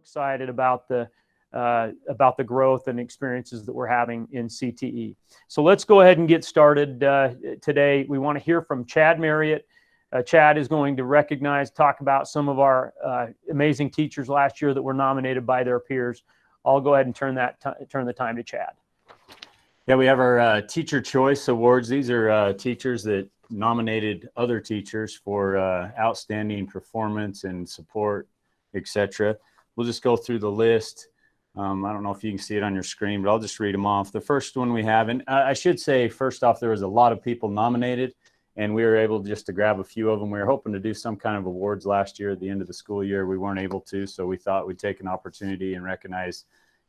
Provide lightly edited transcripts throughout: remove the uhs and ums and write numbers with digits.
excited about the growth and experiences that we're having in CTE. So let's go ahead and get started today. We want to hear from Chad Marriott. Chad is going to talk about some of our amazing teachers last year that were nominated by their peers. I'll go ahead and turn the time to Chad. Yeah, we have our Teacher Choice Awards. These are teachers that nominated other teachers for outstanding performance and support, etc. We'll just go through the list. I don't know if you can see it on your screen, but I'll just read them off. The first one we have, and I should say, first off, there was a lot of people nominated, and we were able just to grab a few of them. We were hoping to do some kind of awards last year at the end of the school year. We weren't able to, so we thought we'd take an opportunity and recognize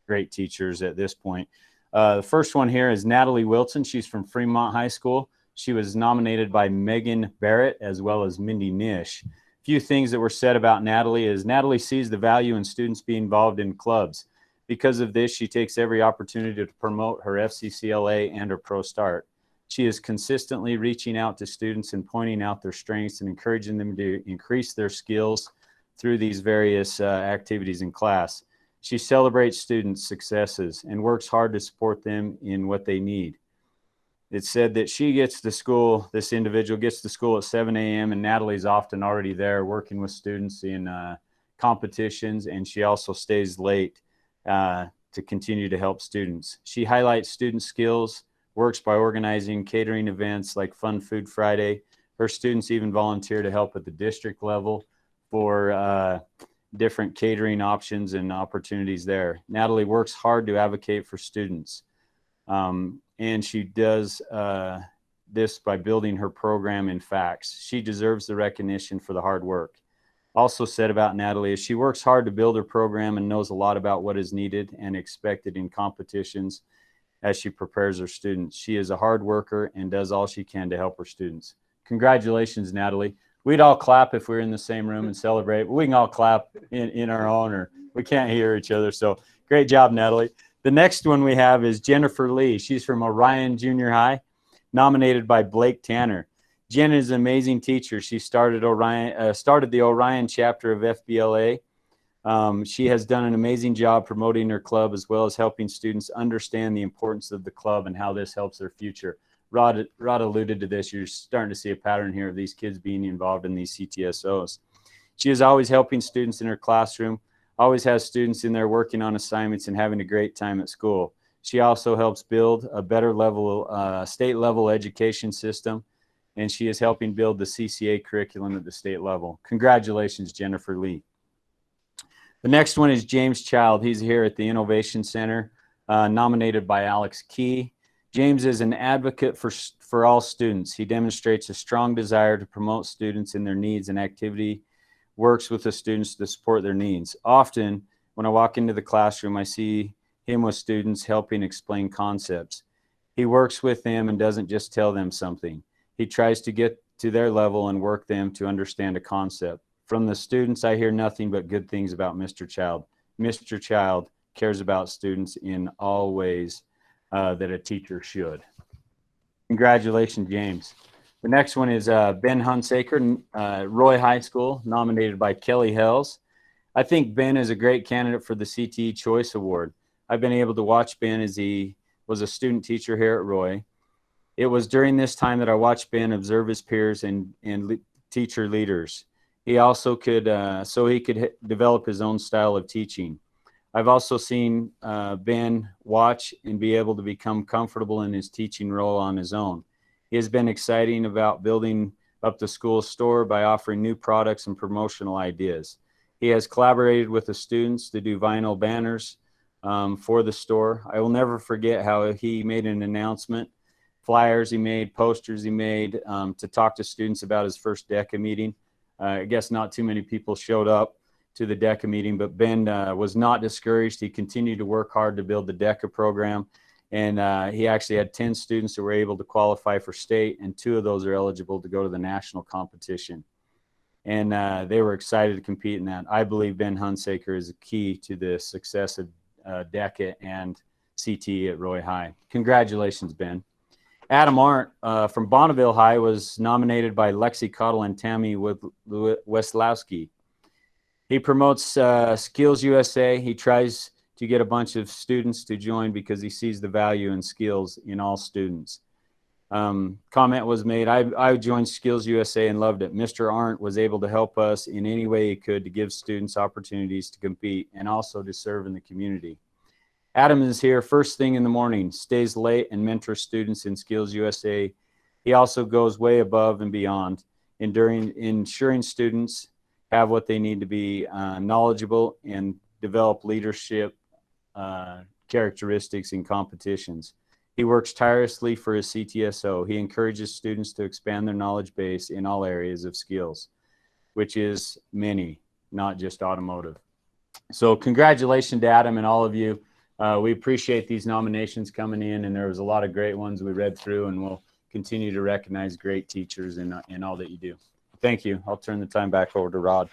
great teachers at this point. The first one here is Natalie Wilson. She's from Fremont High School. She was nominated by Megan Barrett as well as Mindy Nish. A few things that were said about Natalie is Natalie sees the value in students being involved in clubs. Because of this, she takes every opportunity to promote her FCCLA and her Pro Start. She is consistently reaching out to students and pointing out their strengths and encouraging them to increase their skills through these various activities in class. She celebrates students' successes and works hard to support them in what they need. It's said that she gets to school, this individual gets to school at 7 a.m. and Natalie's often already there working with students in competitions, and she also stays late to continue to help students. She highlights student skills, works by organizing catering events like Fun Food Friday. Her students even volunteer to help at the district level for different catering options and opportunities there. Natalie works hard to advocate for students. And she does this by building her program in facts. She deserves the recognition for the hard work. Also said about Natalie is she works hard to build her program and knows a lot about what is needed and expected in competitions as she prepares her students. She is a hard worker and does all she can to help her students. Congratulations, Natalie. We'd all clap if we were in the same room and celebrate, but we can all clap in our own, or we can't hear each other. So great job, Natalie. The next one we have is Jennifer Lee. She's from Orion Junior High, nominated by Blake Tanner. Jen is an amazing teacher. She started the Orion chapter of FBLA. She has done an amazing job promoting her club as well as helping students understand the importance of the club and how this helps their future. Rod alluded to this. You're starting to see a pattern here of these kids being involved in these CTSOs. She is always helping students in her classroom, always has students in there working on assignments and having a great time at school. She also helps build a better level, state level education system, and she is helping build the CCA curriculum at the state level. Congratulations, Jennifer Lee. The next one is James Child. He's here at the Innovation Center, nominated by Alex Key. James is an advocate for all students. He demonstrates a strong desire to promote students in their needs and activity, works with the students to support their needs. Often, when I walk into the classroom, I see him with students helping explain concepts. He works with them and doesn't just tell them something. He tries to get to their level and work them to understand a concept. From the students, I hear nothing but good things about Mr. Child. Mr. Child cares about students in all ways that a teacher should. Congratulations, James. The next one is Ben Hunsaker, Roy High School, nominated by Kelly Hells. I think Ben is a great candidate for the CTE Choice Award. I've been able to watch Ben as he was a student teacher here at Roy. It was during this time that I watched Ben observe his peers and teacher leaders. He also could, so he could develop his own style of teaching. I've also seen Ben watch and be able to become comfortable in his teaching role on his own. He has been exciting about building up the school store by offering new products and promotional ideas. He has collaborated with the students to do vinyl banners for the store. I will never forget how he made an announcement, flyers he made, posters he made to talk to students about his first DECA meeting. I guess not too many people showed up to the DECA meeting, but Ben was not discouraged. He continued to work hard to build the DECA program, and he actually had 10 students that were able to qualify for state, and 2 of those are eligible to go to the national competition. And they were excited to compete in that. I believe Ben Hunsaker is a key to the success of DECA and CTE at Roy High. Congratulations, Ben. Adam Arndt from Bonneville High was nominated by Lexi Cottle and Tammy Weslowski. He promotes Skills USA. He tries to get a bunch of students to join because he sees the value in skills in all students. Comment was made, I joined Skills USA and loved it. Mr. Arndt was able to help us in any way he could to give students opportunities to compete and also to serve in the community. Adam is here first thing in the morning, stays late and mentors students in Skills USA. He also goes way above and beyond, ensuring students have what they need to be knowledgeable and develop leadership characteristics in competitions. He works tirelessly for his CTSO. He encourages students to expand their knowledge base in all areas of skills, which is many, not just automotive. So congratulations to Adam and all of you. We appreciate these nominations coming in, and there was a lot of great ones we read through, and we'll continue to recognize great teachers in all that you do. Thank you. I'll turn the time back over to Rod.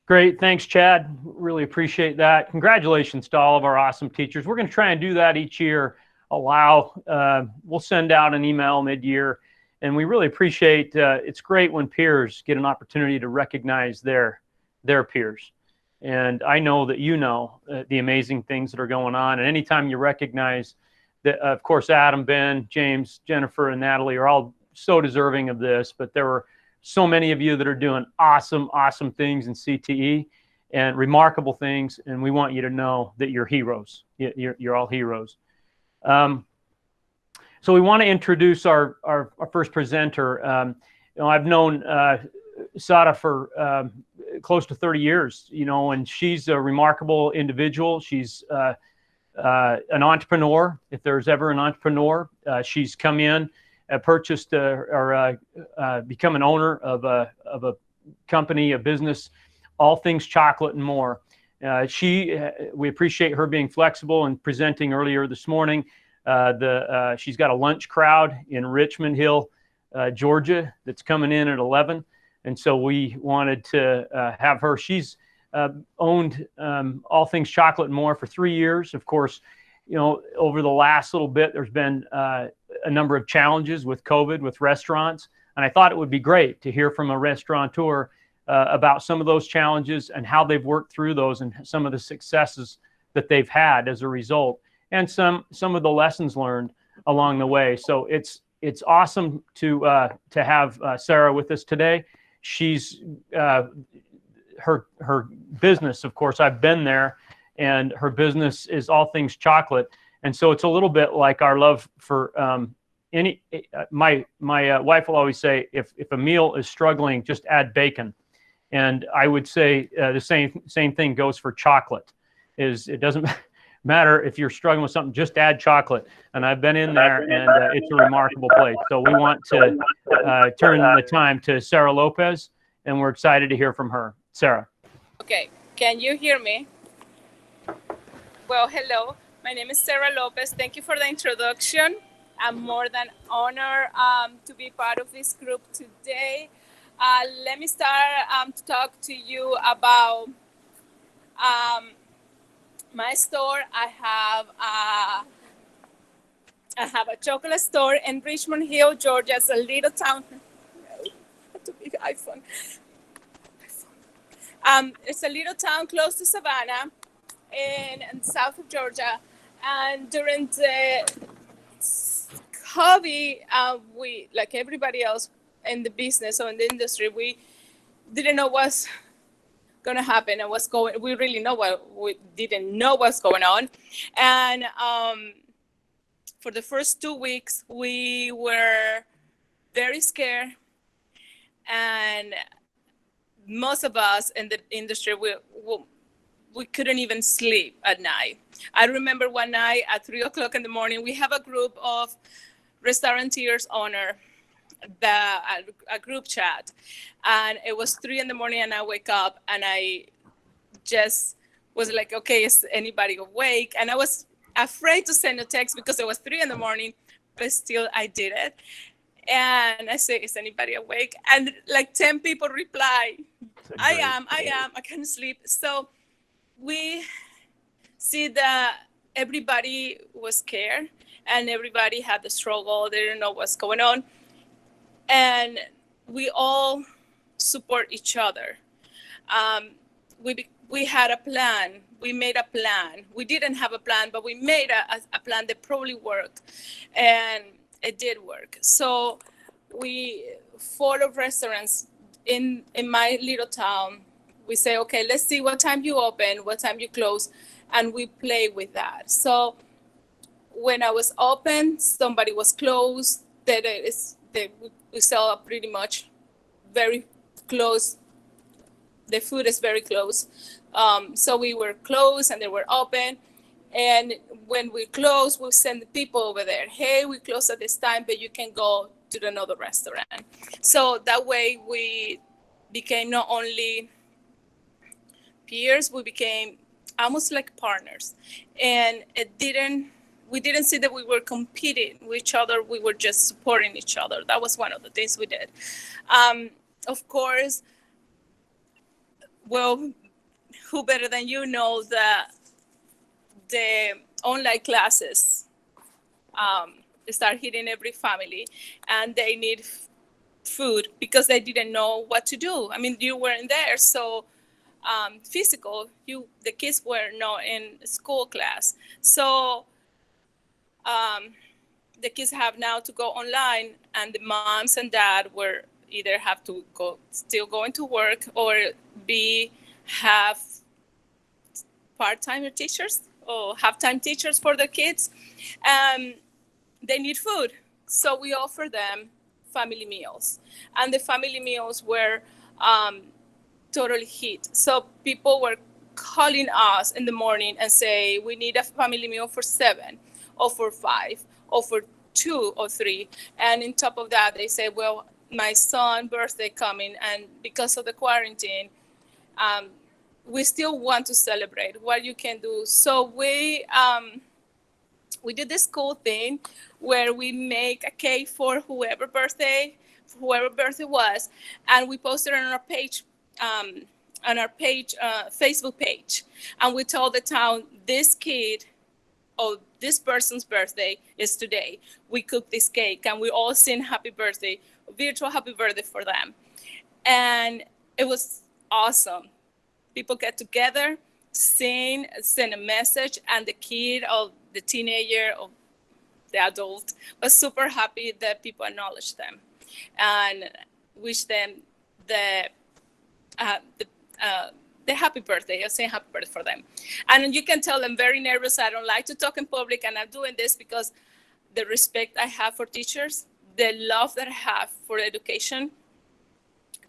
Great. Thanks, Chad. Really appreciate that. Congratulations to all of our awesome teachers. We're going to try and do that each year. We'll send out an email mid-year, and we really appreciate, it's great when peers get an opportunity to recognize their peers. And I know that you know the amazing things that are going on. And anytime you recognize that, of course, Adam, Ben, James, Jennifer, and Natalie are all so deserving of this, but there were so many of you that are doing awesome, awesome things in CTE and remarkable things. And we want you to know that you're heroes. You're all heroes. So we want to introduce our first presenter. I've known Sara for close to 30 years, and she's a remarkable individual. She's an entrepreneur. If there's ever an entrepreneur, she's come in, purchased or become an owner of a company, a business, all things chocolate and more. We appreciate her being flexible and presenting earlier this morning. She's got a lunch crowd in Richmond Hill, Georgia, that's coming in at 11. And so we wanted to have her. She's owned all things chocolate and more for 3 years. Of course, over the last little bit, there's been a number of challenges with COVID, with restaurants. And I thought it would be great to hear from a restaurateur about some of those challenges and how they've worked through those and some of the successes that they've had as a result, and some of the lessons learned along the way. So it's awesome to have Sara with us today. She's her business, of course, I've been there, and her business is all things chocolate. And so it's a little bit like our love for my wife will always say, if a meal is struggling, just add bacon. And I would say the same thing goes for chocolate. It doesn't matter if you're struggling with something, just add chocolate. And I've been in there, and it's a remarkable place. So we want to turn the time to Sara Lopez, and we're excited to hear from her. Sara. Okay, can you hear me? Well, hello. My name is Sara Lopez. Thank you for the introduction. I'm more than honored to be part of this group today. Let me start to talk to you about my store. I have a chocolate store in Richmond Hill, Georgia. It's a little town. That's a big iPhone. It's a little town close to Savannah in south of Georgia. And during the COVID, we, like everybody else in the business or in the industry, we didn't know what's going to happen and what's going. We didn't know what's going on. And for the first 2 weeks, we were very scared. And most of us in the industry, we couldn't even sleep at night. I remember one night at 3 o'clock in the morning, we have a group of restaurateurs owner, a group chat. And it was 3 in the morning and I wake up and I just was like, okay, is anybody awake? And I was afraid to send a text because it was 3 in the morning, but still I did it. And I say, is anybody awake? And like 10 people reply, I am, I can't sleep. So we see that everybody was scared and everybody had the struggle. They didn't know what's going on. And we all support each other. We had a plan. We made a plan. We didn't have a plan, but we made a plan that probably worked, and it did work. So we, for the restaurants in my little town, we say, okay, let's see what time you open, what time you close, and we play with that. So when I was open, somebody was closed. We sell pretty much very close. The food is very close. So we were closed and they were open. And when we close, we send the people over there. Hey, we close at this time, but you can go to another restaurant. So that way we became not only peers, we became almost like partners. And we didn't see that we were competing with each other. We were just supporting each other. That was one of the things we did. Of course, well, who better than you know that the online classes start hitting every family, and they need food because they didn't know what to do. I mean, you weren't there, so physical, the kids were not in school class. So the kids have now to go online, and the moms and dad were either have to still going to work or have part-time teachers or half-time teachers for the kids. They need food. So we offer them family meals. And the family meals were totally hit. So people were calling us in the morning and say, we need a family meal for 7 or for 5 or for 2 or 3. And on top of that, they say, well, my son's birthday coming, and because of the quarantine, we still want to celebrate what you can do. So we did this cool thing where we make a cake for whoever birthday was, and we posted it on our page, Facebook page, and we told the town, this kid or this person's birthday is today. We cooked this cake, and we all sing happy birthday, virtual happy birthday for them. And it was awesome. People get together, sing, send a message, and the kid or the teenager or the adult was super happy that people acknowledged them and wish them the happy birthday, or saying happy birthday for them. And you can tell I'm very nervous. I don't like to talk in public, and I'm doing this because the respect I have for teachers, the love that I have for education,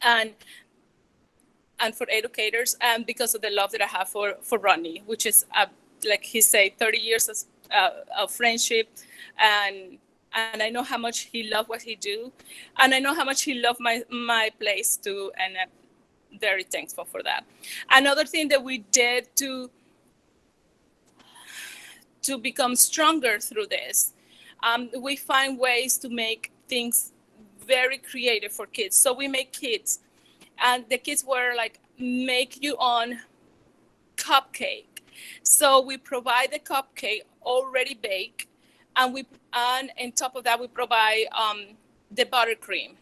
and for educators, and because of the love that I have for Ronnie, which is, like he said, 30 years of friendship, and I know how much he loved what he do, and I know how much he loved my place too, and I'm very thankful for that. Another thing that we did to become stronger through this, we find ways to make things very creative for kids. So we make kits, and the kids were like, make your own cupcake. So we provide the cupcake already baked, and on top of that we provide the buttercream,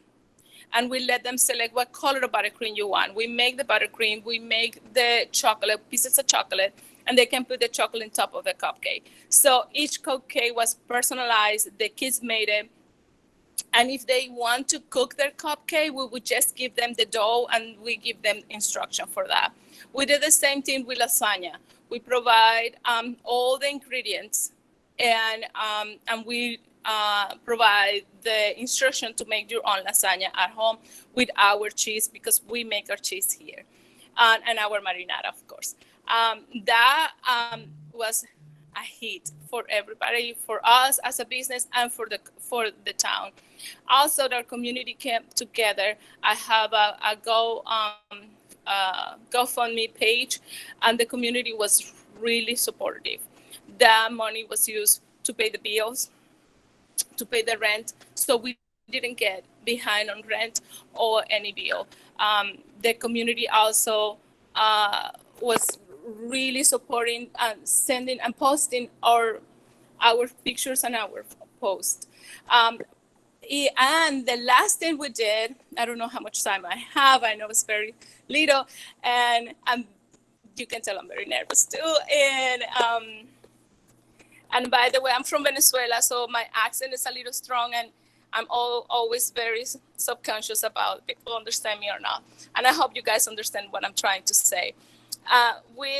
and we let them select what color of buttercream you want. We make the buttercream, we make the chocolate, pieces of chocolate, and they can put the chocolate on top of the cupcake. So each cupcake was personalized. The kids made it. And if they want to cook their cupcake, we would just give them the dough, and we give them instruction for that. We did the same thing with lasagna. We provide all the ingredients, and we provide the instruction to make your own lasagna at home with our cheese, because we make our cheese here, and our marinara, of course. That was a hit for everybody, for us as a business, and for the town. Also, our community came together. I have a GoFundMe page, and the community was really supportive. That money was used to pay the bills, to pay the rent, so we didn't get behind on rent or any bill. The community also was really supporting and sending and posting our pictures and our posts. And the last thing we did, I don't know how much time I have. I know it's very little, and you can tell I'm very nervous too. And by the way, I'm from Venezuela, so my accent is a little strong, and I'm always very subconscious about people understand me or not. And I hope you guys understand what I'm trying to say. We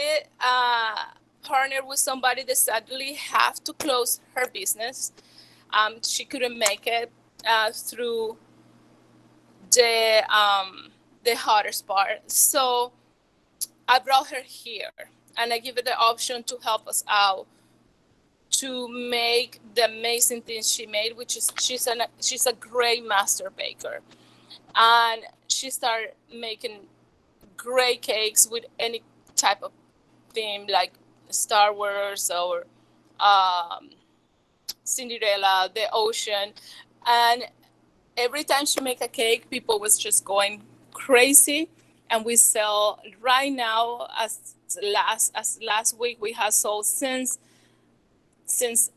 partnered with somebody that sadly have to close her business. She couldn't make it through the hardest part. So I brought her here, and I give her the option to help us out to make the amazing things she made, which is she's a great master baker, and she started making great cakes with any type of theme, like Star Wars or Cinderella, the ocean. And every time she make a cake, people was just going crazy. And we sell right now, as last week, we have sold since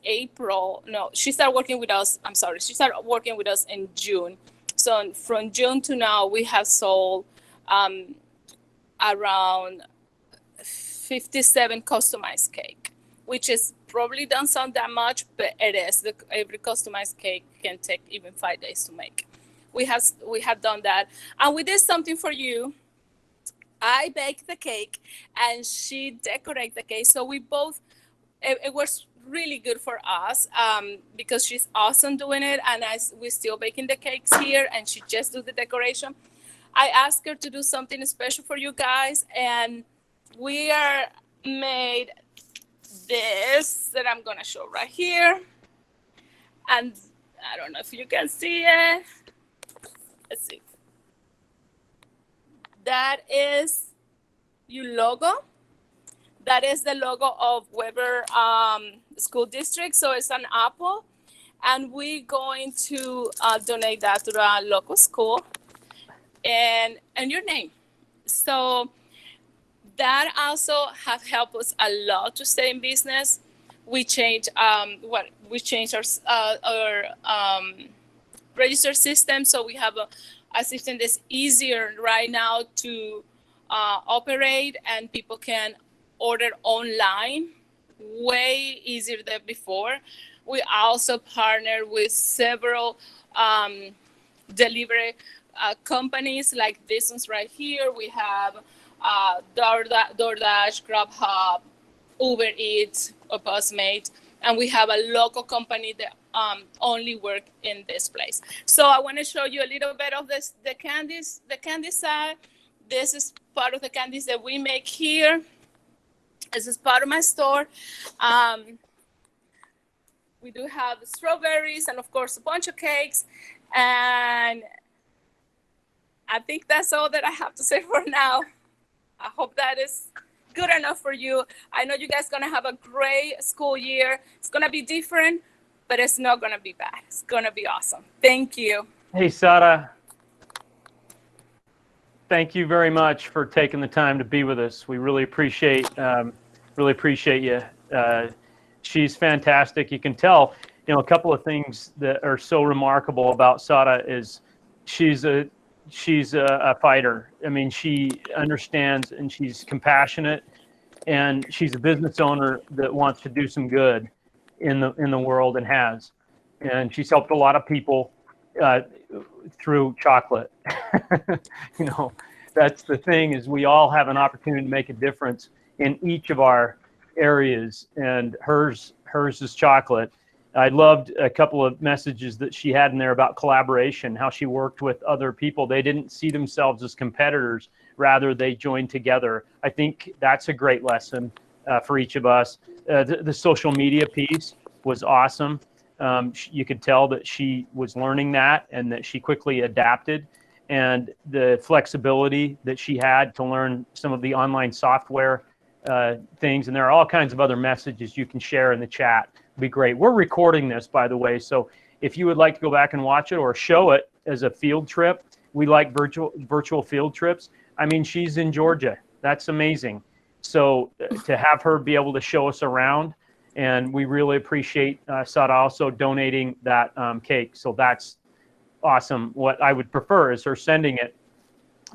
April. No, she started working with us. I'm sorry, she started working with us in June. So from June to now, we have sold around 57 customized cake, which is probably don't sound that much, but it is. Every customized cake can take even 5 days to make. We have done that, and we did something for you. I baked the cake, and she decorated the cake. So we both. It was really good for us because she's awesome doing it, and we're still baking the cakes here, and she just do the decoration. I asked her to do something special for you guys, and we are made this that I'm gonna show right here. And I don't know if you can see it. Let's see. That is your logo. That is the logo of Weber School District. So it's an apple. And we're going to donate that to the local school and your name. So that also have helped us a lot to stay in business. We changed our register system, so we have a system that's easier right now to operate, and people can order online way easier than before. We also partner with several delivery companies like this one's right here. We have DoorDash, Grubhub, Uber Eats, or Postmates, and we have a local company that only work in this place. So I want to show you a little bit of the candies side. This is part of the candies that we make here. This is part of my store. We do have strawberries and, of course, a bunch of cakes. And I think that's all that I have to say for now. I hope that is good enough for you. I know you guys are going to have a great school year. It's going to be different, but it's not going to be bad. It's going to be awesome. Thank you. Hey, Sara. Thank you very much for taking the time to be with us. We really appreciate you. She's fantastic. You can tell, a couple of things that are so remarkable about Sara is she's a fighter. I mean, she understands, and she's compassionate, and she's a business owner that wants to do some good in the world, and has. And she's helped a lot of people through chocolate. That's the thing, is we all have an opportunity to make a difference in each of our areas, and hers is chocolate. I loved a couple of messages that she had in there about collaboration, how she worked with other people. They didn't see themselves as competitors, rather they joined together. I think that's a great lesson for each of us. The social media piece was awesome. You could tell that she was learning that, and that she quickly adapted, and the flexibility that she had to learn some of the online software things. And there are all kinds of other messages you can share in the chat. It'd be great. We're recording this, by the way, so if you would like to go back and watch it or show it as a field trip, we like virtual field trips. I mean, she's in Georgia. That's amazing. So to have her be able to show us around, and we really appreciate Sara also donating that cake. So that's awesome. What I would prefer is her sending it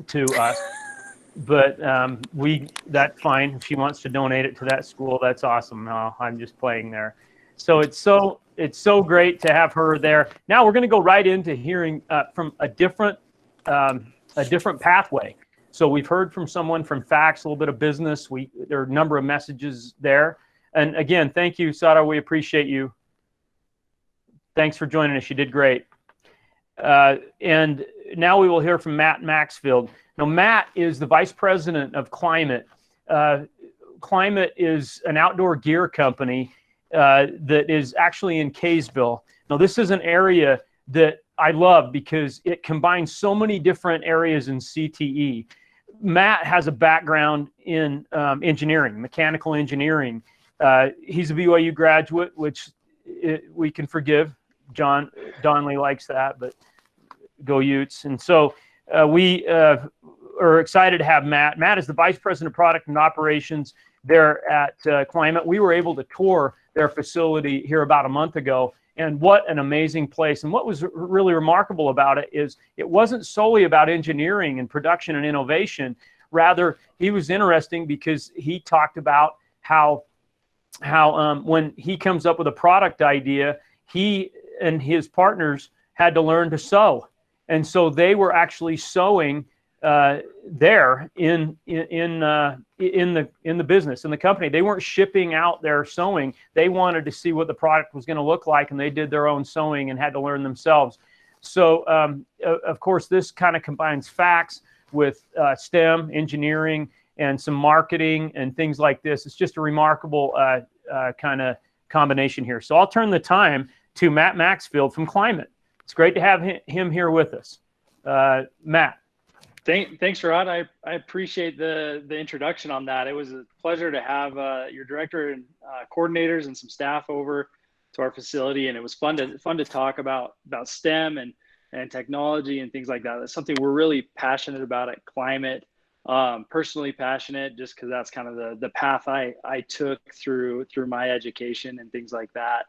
to us. But that's fine. If she wants to donate it to that school, that's awesome. No, I'm just playing there. So it's so great to have her there. Now we're going to go right into hearing from a different pathway. So we've heard from someone from Facts, a little bit of business. There are a number of messages there. And again, thank you, Sara. We appreciate you. Thanks for joining us. You did great. And now we will hear from Matt Maxfield. Now, Matt is the vice president of Klymit. Klymit is an outdoor gear company that is actually in Kaysville. Now, this is an area that I love because it combines so many different areas in CTE. Matt has a background in engineering, mechanical engineering. He's a BYU graduate, which we can forgive. John Donnelly likes that, but go Utes. And so we are excited to have Matt. Matt is the vice president of product and operations there at Klymit. We were able to tour their facility here about a month ago, and what an amazing place. And what was really remarkable about it is it wasn't solely about engineering and production and innovation. Rather, he was interesting because he talked about how when he comes up with a product idea, he and his partners had to learn to sew. And so they were actually sewing there in the business, in the company. They weren't shipping out their sewing. They wanted to see what the product was going to look like, and they did their own sewing and had to learn themselves. So, of course, this kind of combines facts with STEM, engineering, and some marketing and things like this. It's just a remarkable kind of combination here. So I'll turn the time to Matt Maxfield from Klymit. It's great to have him here with us. Matt. Thanks, Rod. I appreciate the introduction on that. It was a pleasure to have your director and coordinators and some staff over to our facility, and it was fun to talk about STEM and technology and things like that. That's something we're really passionate about at Klymit. Personally passionate, just because that's kind of the path I took through my education and things like that.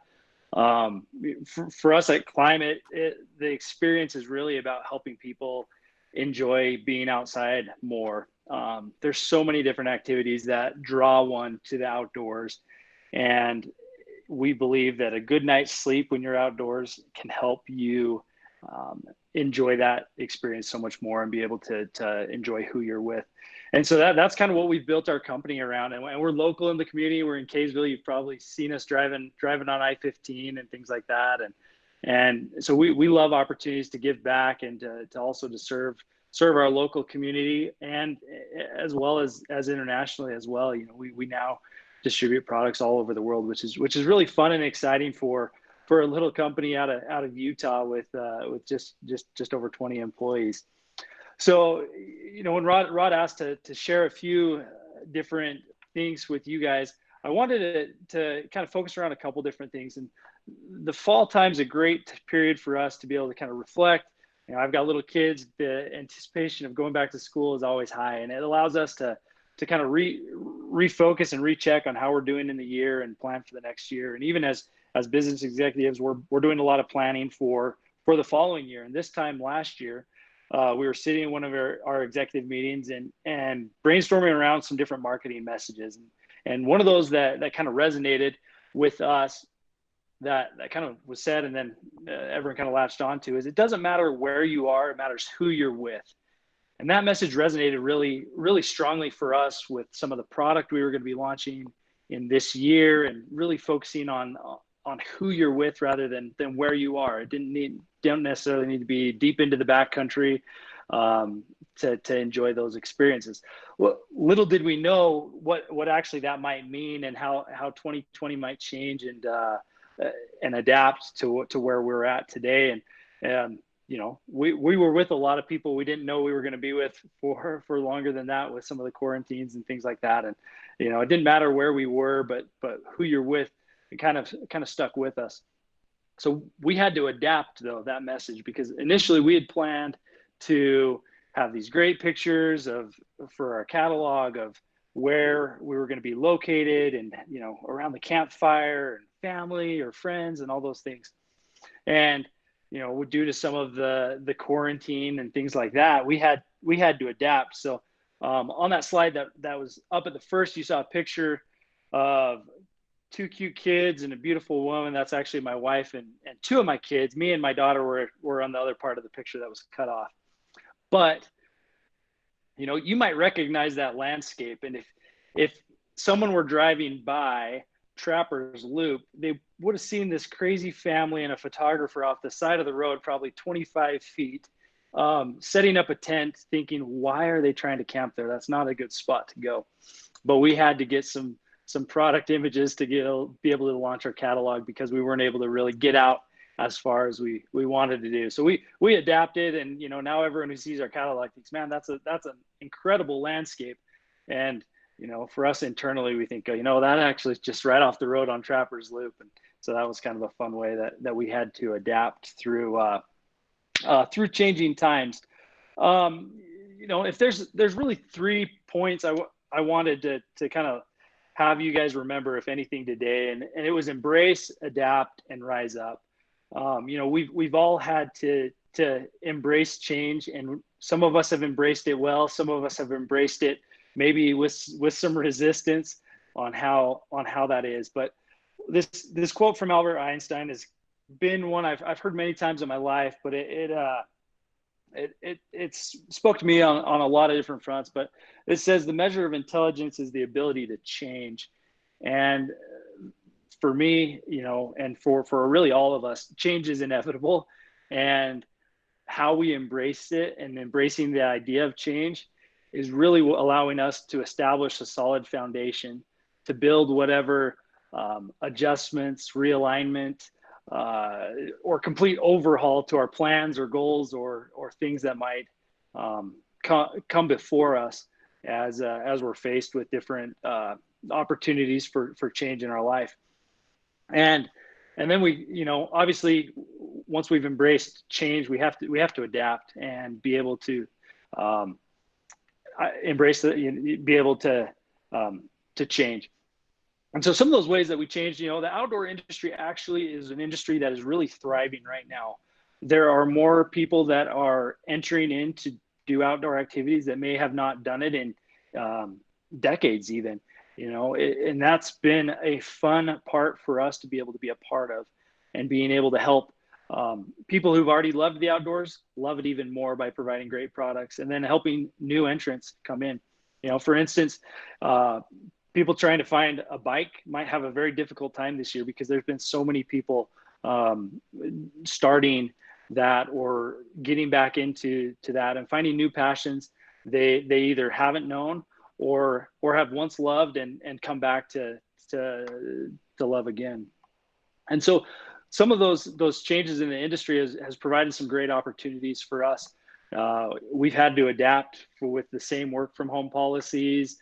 For us at Klymit, the experience is really about helping people enjoy being outside more. There's so many different activities that draw one to the outdoors, and we believe that a good night's sleep when you're outdoors can help you enjoy that experience so much more and be able to enjoy who you're with. And so that's kind of what we've built our company around. And we're local in the community. We're in Kaysville. You've probably seen us driving on I-15 and things like that. And so we love opportunities to give back and to also to serve our local community, and as well as internationally as well. You know, we now distribute products all over the world, which is really fun and exciting for a little company out of Utah with just over 20 employees. So, you know, when Rod asked to share a few different things with you guys, I wanted to kind of focus around a couple different things. And the fall time's a great period for us to be able to kind of reflect. You know, I've got little kids. The anticipation of going back to school is always high, and it allows us to kind of refocus and recheck on how we're doing in the year and plan for the next year. And even as business executives, we're doing a lot of planning for the following year. And this time last year, we were sitting in one of our executive meetings and brainstorming around some different marketing messages. And one of those that kind of resonated with us, that kind of was said, and then everyone kind of latched onto, is it doesn't matter where you are, it matters who you're with. And that message resonated really, really strongly for us with some of the product we were going to be launching in this year, and really focusing on who you're with rather than where you are. It don't necessarily need to be deep into the backcountry to enjoy those experiences. Well, little did we know what actually that might mean, and how 2020 might change and adapt to where we're at today. And you know, we were with a lot of people we didn't know we were going to be with for longer than that, with some of the quarantines and things like that. And you know, it didn't matter where we were, but who you're with, it kind of stuck with us. So we had to adapt, though, that message, because initially we had planned to have these great pictures for our catalog of where we were going to be located, and you know, around the campfire, and family or friends and all those things. And due to some of the quarantine and things like that, we had to adapt. So on that slide that was up at the first, you saw a picture of two cute kids and a beautiful woman. That's actually my wife and two of my kids. Me and my daughter were on the other part of the picture that was cut off. But you might recognize that landscape, and if someone were driving by Trapper's Loop, they would have seen this crazy family and a photographer off the side of the road, probably 25 feet, setting up a tent, thinking, why are they trying to camp there? That's not a good spot to go. But we had to get some product images to be able to launch our catalog, because we weren't able to really get out as far as we wanted to do. So we adapted, and now everyone who sees our catalog thinks, man, that's an incredible landscape. And for us internally, we think, that actually is just right off the road on Trapper's Loop. And so that was kind of a fun way that we had to adapt through changing times. If there's really 3 points I wanted to kind of have you guys remember, if anything, today, and it was embrace, adapt, and rise up. We've all had to embrace change, and some of us have embraced it well. Some of us have embraced it maybe with some resistance on how that is. But this quote from Albert Einstein has been one I've heard many times in my life, but it spoke to me on a lot of different fronts. But it says, the measure of intelligence is the ability to change. And for me, and for really all of us, change is inevitable. And how we embrace it, and embracing the idea of change, is really allowing us to establish a solid foundation to build whatever adjustments, realignment, or complete overhaul to our plans or goals or things that might come before us as we're faced with different opportunities for change in our life. And then we, obviously, once we've embraced change, we have to adapt and be able to embrace it, be able to change. And so some of those ways that we changed, the outdoor industry actually is an industry that is really thriving right now. There are more people that are entering in to do outdoor activities that may have not done it in decades even, and that's been a fun part for us to be able to be a part of, and being able to help people who've already loved the outdoors love it even more by providing great products, and then helping new entrants come in. For instance, people trying to find a bike might have a very difficult time this year, because there's been so many people starting that or getting back into that and finding new passions they either haven't known or have once loved and come back to love again. And so some of those changes in the industry has provided some great opportunities for us. We've had to adapt with the same work from home policies,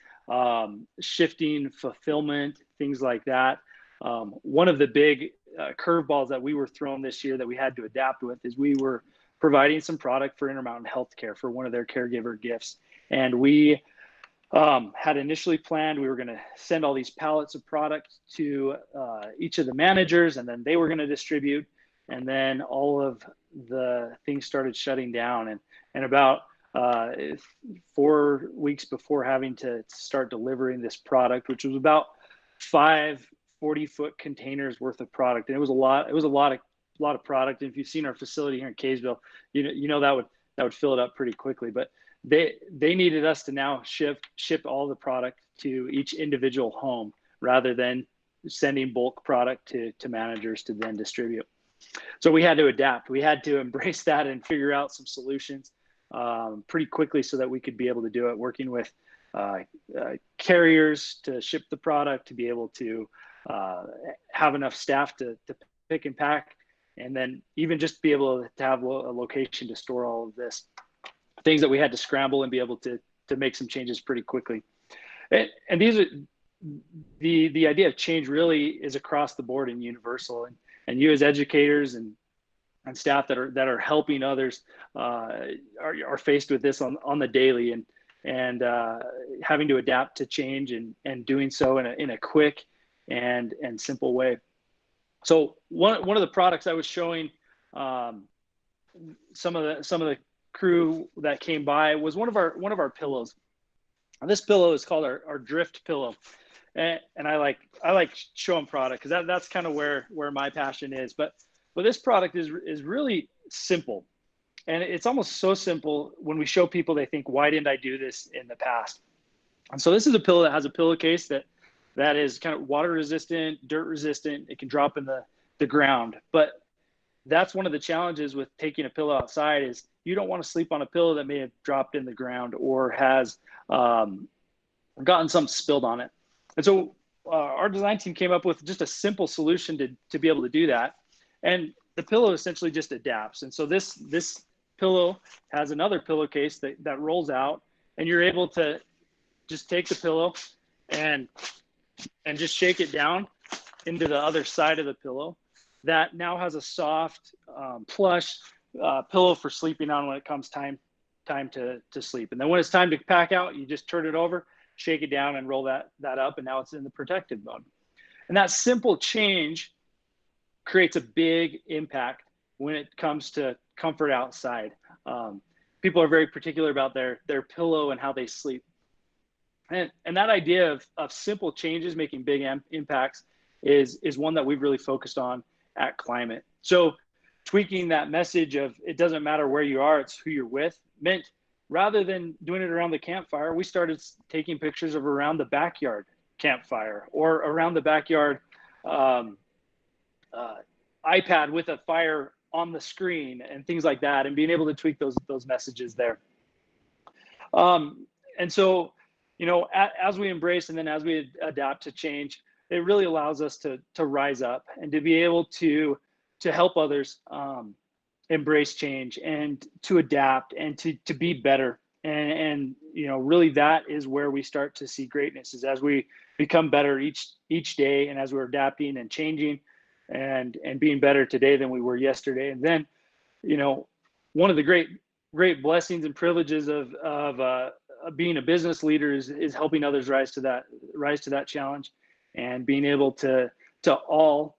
shifting fulfillment, things like that. One of the big curveballs that we were thrown this year that we had to adapt with is we were providing some product for Intermountain Healthcare for one of their caregiver gifts. And we had initially planned we were going to send all these pallets of product to each of the managers, and then they were going to distribute. And then all of the things started shutting down. And about 4 weeks before having to start delivering this product, which was about 5 40-foot containers worth of product, and it was a lot of product. And if you've seen our facility here in Kaysville, you know that would fill it up pretty quickly. But they needed us to now ship all the product to each individual home rather than sending bulk product to managers to then distribute. So we had to adapt. We had to embrace that and figure out some solutions pretty quickly so that we could be able to do it, working with carriers to ship the product, to be able to have enough staff to pick and pack, and then even just be able to have a location to store all of this. Things that we had to scramble and be able to make some changes pretty quickly. And these are the idea of change really is across the board and universal. And you as educators and staff that are helping others are faced with this on the daily, and having to adapt to change and doing so in a quick and simple way. So one of the products I was showing some of the crew that came by was one of our pillows. And this pillow is called our drift pillow. And I like showing product because that's kind of where my passion is. But this product is really simple. And it's almost so simple when we show people, they think, why didn't I do this in the past? And so this is a pillow that has a pillowcase that is kind of water resistant, dirt resistant. It can drop in the ground. But that's one of the challenges with taking a pillow outside is you don't want to sleep on a pillow that may have dropped in the ground or has gotten something spilled on it. And so our design team came up with just a simple solution to be able to do that. And the pillow essentially just adapts. And so this pillow has another pillowcase that rolls out, and you're able to just take the pillow and just shake it down into the other side of the pillow. That now has a soft, plush pillow for sleeping on when it comes time to sleep. And then when it's time to pack out, you just turn it over, shake it down, and roll that up, and now it's in the protective mode. And that simple change creates a big impact when it comes to comfort outside. People are very particular about their pillow and how they sleep. And that idea of simple changes making big impacts is one that we've really focused on at Klymit. So tweaking that message of it doesn't matter where you are, it's who you're with, meant rather than doing it around the campfire, we started taking pictures of around the backyard campfire or around the backyard iPad with a fire on the screen and things like that, and being able to tweak those messages there. And so, as we embrace and then as we adapt to change, it really allows us to rise up and to be able to help others embrace change and to adapt and to be better. And really that is where we start to see greatness, is as we become better each day, and as we're adapting and changing and being better today than we were yesterday. And then, one of the great blessings and privileges of being a business leader is helping others rise to that challenge, and being able to all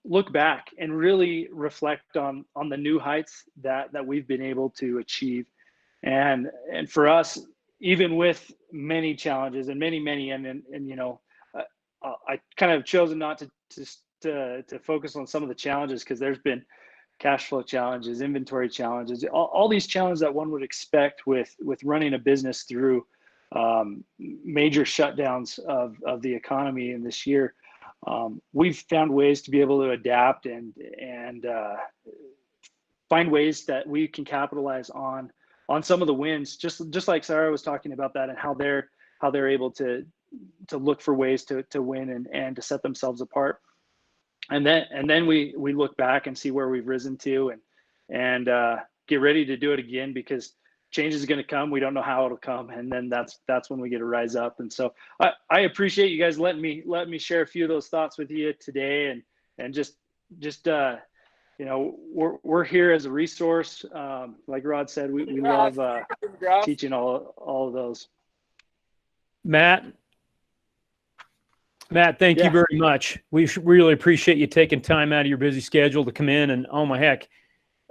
look back and really reflect on the new heights that we've been able to achieve. And for us, even with many challenges and many, I kind of chosen not to focus on some of the challenges, because there's been cash flow challenges, inventory challenges, all these challenges that one would expect with running a business through major shutdowns of the economy in this year. We've found ways to be able to adapt and find ways that we can capitalize on some of the wins, just like Sara was talking about that, and how they're able to look for ways to win and to set themselves apart. And then we look back and see where we've risen to, and get ready to do it again, because change is going to come. We don't know how it'll come, and then that's when we get to rise up. And so I appreciate you guys letting me share a few of those thoughts with you today, and just we're here as a resource. Like Rod said, we love teaching all of those. Matt, thank you very much. We really appreciate you taking time out of your busy schedule to come in. And oh my heck,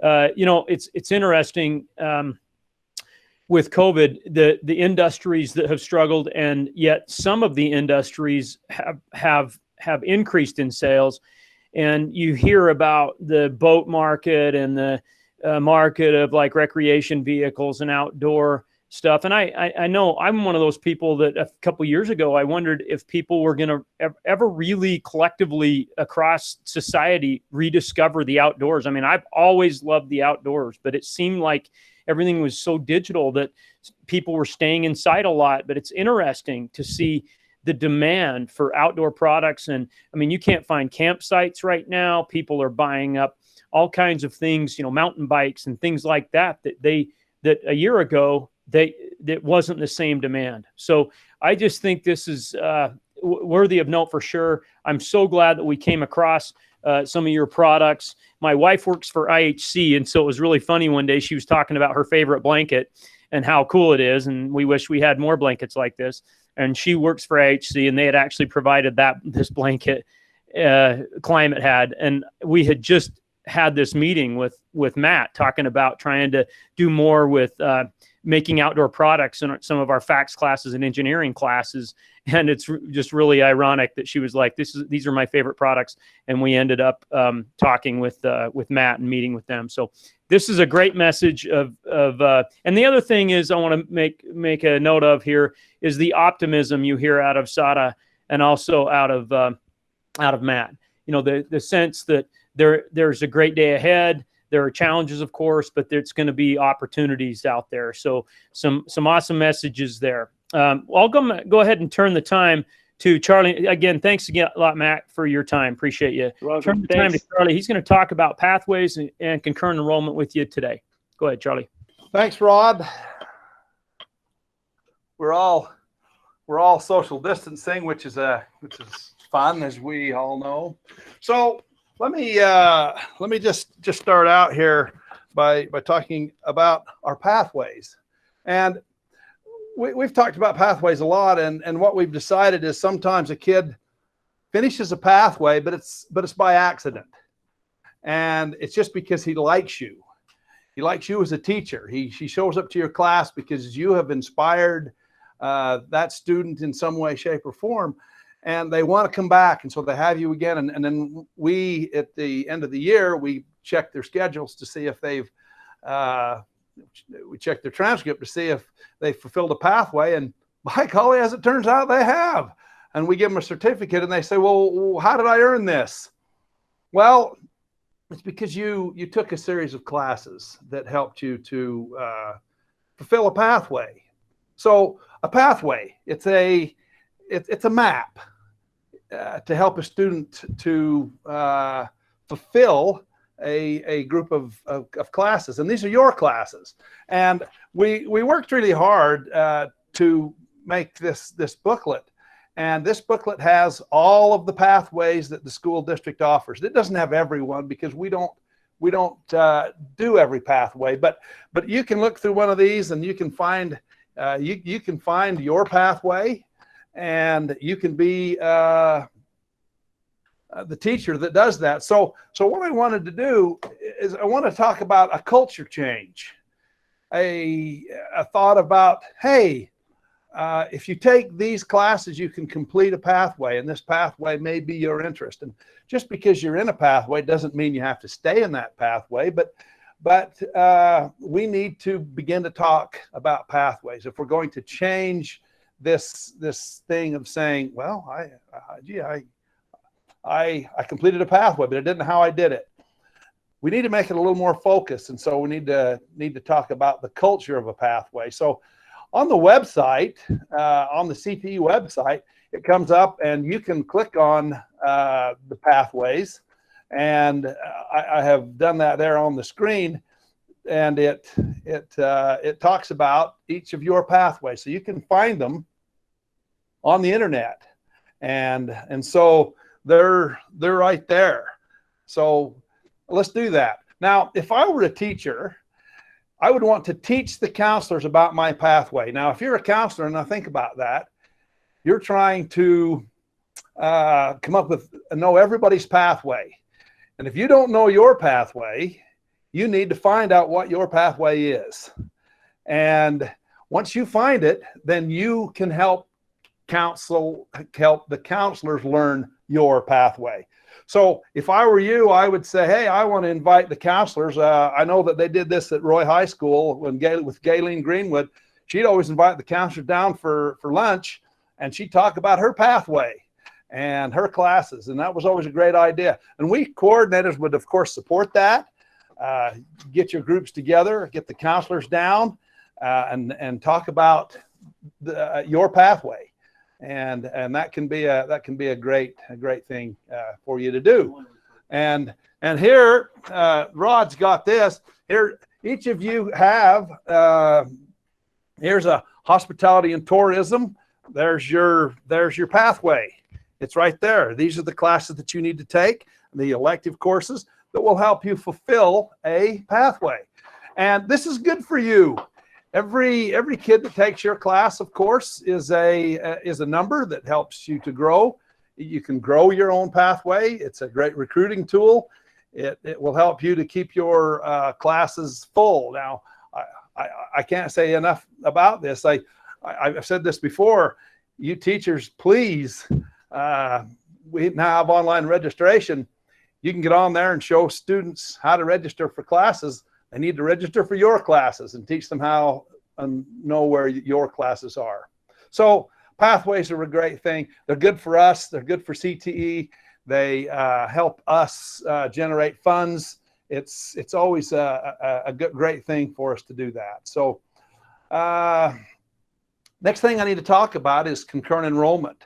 it's interesting with COVID, the industries that have struggled, and yet some of the industries have increased in sales. And you hear about the boat market and the market of like recreation vehicles and outdoor stuff. And I know I'm one of those people that a couple of years ago, I wondered if people were going to ever really collectively across society rediscover the outdoors. I mean, I've always loved the outdoors, but it seemed like everything was so digital that people were staying inside a lot. But it's interesting to see the demand for outdoor products. And I mean, you can't find campsites right now. People are buying up all kinds of things, mountain bikes and things like that that a year ago, that wasn't the same demand. So I just think this is worthy of note for sure. I'm so glad that we came across some of your products. My wife works for IHC, and so it was really funny one day. She was talking about her favorite blanket and how cool it is, and we wish we had more blankets like this. And she works for IHC, and they had actually provided this blanket Klymit had, and we had just had this meeting with Matt talking about trying to do more with making outdoor products in some of our FACS classes and engineering classes. And it's just really ironic that she was like, these are my favorite products. And we ended up talking with Matt and meeting with them. So this is a great message and the other thing is I want to make a note of here is the optimism you hear out of Sara and also out of Matt. You know, the sense that there's a great day ahead. There are challenges, of course, but there's going to be opportunities out there. So some awesome messages there. I'll go ahead and turn the time to Charlie. Again, thanks again a lot, Matt, for your time. Appreciate you. You're welcome. Turn the time to Charlie. He's going to talk about pathways and concurrent enrollment with you today. Go ahead, Charlie. Thanks, Rod. We're all social distancing, which is fun, as we all know. So let me just start out here by talking about our pathways. And we've talked about pathways a lot, and what we've decided is sometimes a kid finishes a pathway, but it's by accident. And it's just because he likes you. He likes you as a teacher. He shows up to your class because you have inspired that student in some way, shape, or form. And they want to come back, and so they have you again. And then we, at the end of the year, we check their schedules to see if they've, we check their transcript to see if they fulfilled a pathway. And by golly, as it turns out, they have. And we give them a certificate, and they say, well, how did I earn this? Well, it's because you took a series of classes that helped you to fulfill a pathway. So a pathway, it's a map to help a student to fulfill a group of classes. And these are your classes. And we worked really hard to make this booklet. And this booklet has all of the pathways that the school district offers. It doesn't have every one because we don't do every pathway, but you can look through one of these and you can find you can find your pathway. And you can be the teacher that does that. So what I wanted to do is I want to talk about a culture change, a thought about, hey, if you take these classes, you can complete a pathway, and this pathway may be your interest. And just because you're in a pathway doesn't mean you have to stay in that pathway, but we need to begin to talk about pathways if we're going to change this thing of saying, well, I completed a pathway, but I didn't know how I did it. We need to make it a little more focused, and so we need to talk about the culture of a pathway. So on the website, on the CTE website, it comes up, and you can click on the pathways, and I have done that there on the screen. And it talks about each of your pathways, so you can find them on the internet, and so they're right there. So let's do that. Now, if I were a teacher, I would want to teach the counselors about my pathway. Now, if you're a counselor, and I think about that, you're trying to come up with know everybody's pathway, and if you don't know your pathway, you need to find out what your pathway is. And once you find it, then you can help the counselors learn your pathway. So if I were you, I would say, hey, I want to invite the counselors. I know that they did this at Roy High School with Gayleen Greenwood. She'd always invite the counselors down for lunch, and she'd talk about her pathway and her classes. And that was always a great idea. And we coordinators would, of course, support that. Get your groups together, get the counselors down, and talk about your pathway. And that can be a great thing for you to do. And here, Rod's got this. Here, each of you have here's a hospitality and tourism. There's your pathway. It's right there. These are the classes that you need to take, the elective courses that will help you fulfill a pathway. And this is good for you. Every kid that takes your class, of course, is a number that helps you to grow. You can grow your own pathway. It's a great recruiting tool. It will help you to keep your classes full. Now, I can't say enough about this. I've said this before. You teachers, please, we now have online registration. You can get on there and show students how to register for classes. They need to register for your classes and teach them how and know where your classes are. So pathways are a great thing. They're good for us. They're good for CTE. They help us generate funds. It's always a great thing for us to do that. So next thing I need to talk about is concurrent enrollment.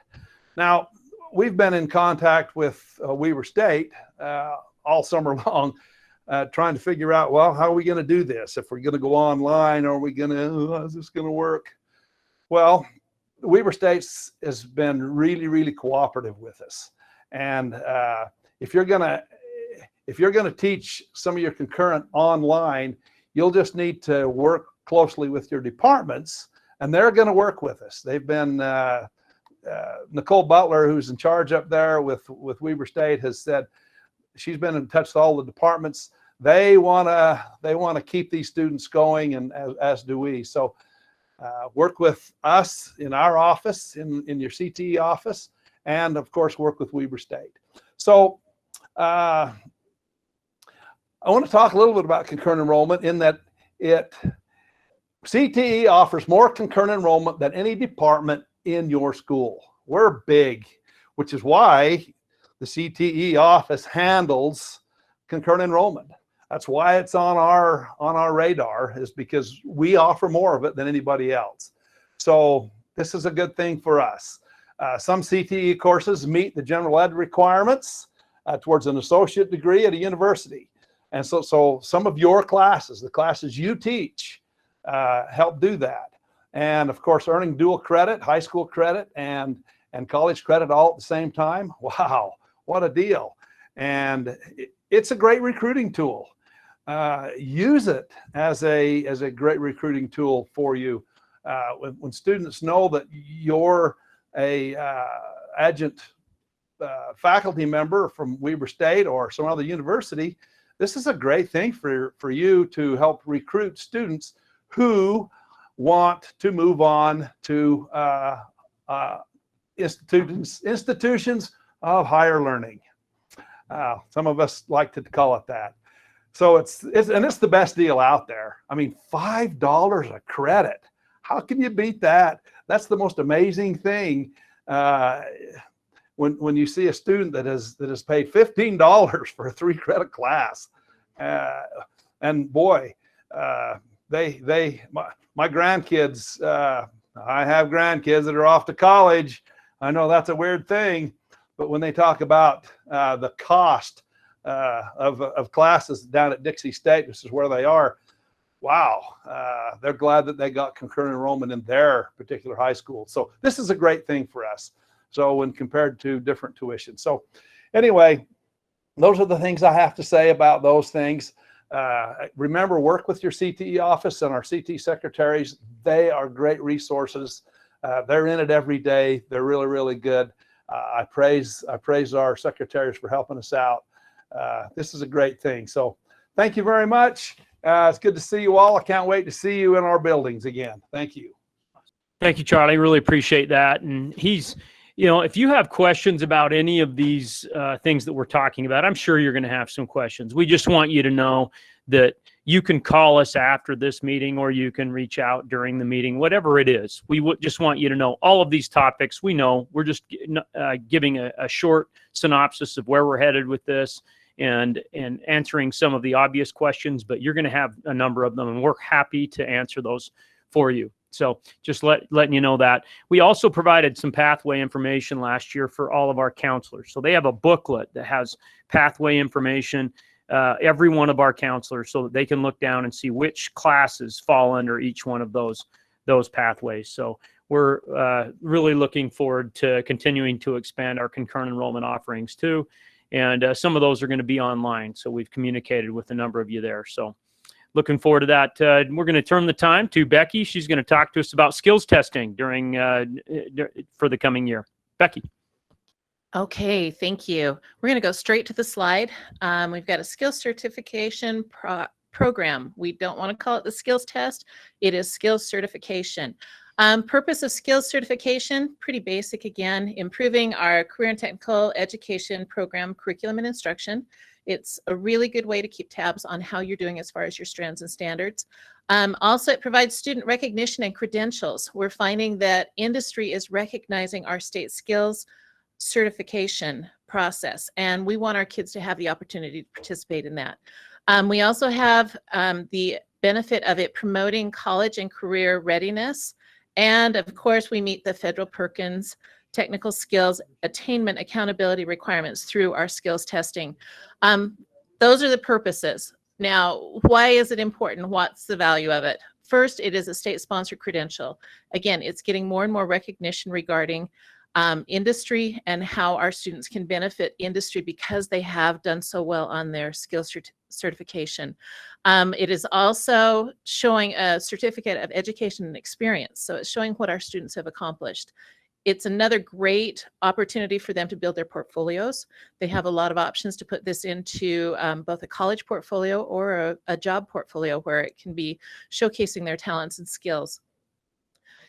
Now, we've been in contact with Weber State all summer long, trying to figure out, well, how are we going to do this? If we're going to go online, or are we going to, how's this going to work? Well, Weber State has been really, really cooperative with us. And if you're going to teach some of your concurrent online, you'll just need to work closely with your departments, and they're going to work with us. They've been, Nicole Butler, who's in charge up there with Weber State, has said she's been in touch with all the departments. They want to keep these students going, and as do we. So work with us in our office, in your CTE office, and of course work with Weber State. So I want to talk a little bit about concurrent enrollment, in that CTE offers more concurrent enrollment than any department in your school. We're big, which is why the CTE office handles concurrent enrollment. That's why it's on our radar, is because we offer more of it than anybody else. So this is a good thing for us. Some CTE courses meet the general ed requirements towards an associate degree at a university. And so some of your classes, the classes you teach, help do that. And of course, earning dual credit, high school credit, and college credit all at the same time. Wow, what a deal. And it's a great recruiting tool. Use it as a great recruiting tool for you. When students know that you're a adjunct faculty member from Weber State or some other university, this is a great thing for you to help recruit students who want to move on to institutions of higher learning. Some of us like to call it that. So it's the best deal out there. I mean, $5 a credit. How can you beat that? That's the most amazing thing. When you see a student that has paid $15 for a 3-credit class, and boy, my grandkids, I have grandkids that are off to college. I know that's a weird thing, but when they talk about the cost of classes down at Dixie State, this is where they are. Wow, they're glad that they got concurrent enrollment in their particular high school. So this is a great thing for us. So when compared to different tuition. So anyway, those are the things I have to say about those things. Remember, work with your CTE office and our CTE secretaries. They are great resources. They're in it every day. They're really, really good. I praise our secretaries for helping us out. This is a great thing. So thank you very much. It's good to see you all. I can't wait to see you in our buildings again. Thank you. Thank you, Charlie. Really appreciate that. And if you have questions about any of these things that we're talking about, I'm sure you're going to have some questions. We just want you to know that you can call us after this meeting, or you can reach out during the meeting, whatever it is. We just want you to know all of these topics. We know we're just giving a short synopsis of where we're headed with this, and answering some of the obvious questions, but you're going to have a number of them, and we're happy to answer those for you. So just letting you know that. We also provided some pathway information last year for all of our counselors. So they have a booklet that has pathway information, every one of our counselors, so that they can look down and see which classes fall under each one of those pathways. So we're really looking forward to continuing to expand our concurrent enrollment offerings too. And some of those are going to be online. So we've communicated with a number of you there. So looking forward to that. We're going to turn the time to Becky. She's going to talk to us about skills testing for the coming year. Becky. Okay, thank you. We're going to go straight to the slide. We've got a skills certification program. We don't want to call it the skills test. It is skills certification. Purpose of skills certification, pretty basic again, improving our career and technical education program curriculum and instruction. It's a really good way to keep tabs on how you're doing as far as your strands and standards. Also, it provides student recognition and credentials. We're finding that industry is recognizing our state skills certification process, and we want our kids to have the opportunity to participate in that. We also have the benefit of it promoting college and career readiness, and of course we meet the federal Perkins technical skills attainment accountability requirements through our skills testing. Those are the purposes. Now, why is it important? What's the value of it? First, it is a state-sponsored credential. Again, it's getting more and more recognition regarding industry and how our students can benefit industry because they have done so well on their skills certification. It is also showing a certificate of education and experience. So it's showing what our students have accomplished. It's another great opportunity for them to build their portfolios. They have a lot of options to put this into both a college portfolio or a job portfolio where it can be showcasing their talents and skills.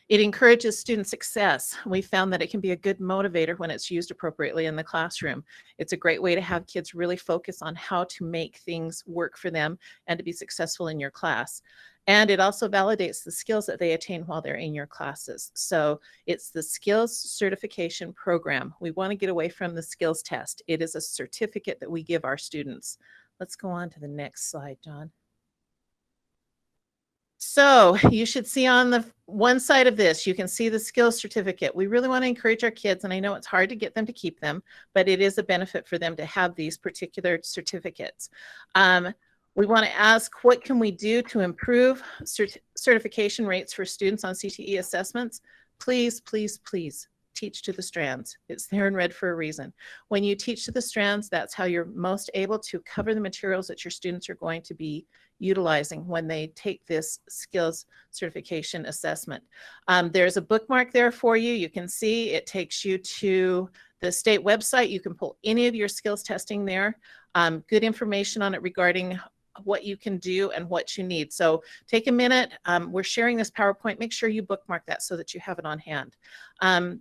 It encourages student success. We found that it can be a good motivator when it's used appropriately in the classroom. It's a great way to have kids really focus on how to make things work for them and to be successful in your class. And it also validates the skills that they attain while they're in your classes. So it's the skills certification program. We want to get away from the skills test. It is a certificate that we give our students. Let's go on to the next slide, John. So you should see on the one side of this, you can see the skills certificate. We really want to encourage our kids, and I know it's hard to get them to keep them, but it is a benefit for them to have these particular certificates. We want to ask, what can we do to improve certification rates for students on CTE assessments? Please, please, please teach to the strands. It's there in red for a reason. When you teach to the strands, that's how you're most able to cover the materials that your students are going to be utilizing when they take this skills certification assessment. There's a bookmark there for you. You can see it takes you to the state website. You can pull any of your skills testing there. Good information on it regarding what you can do and what you need. So take a minute. We're sharing this PowerPoint. Make sure you bookmark that so that you have it on hand.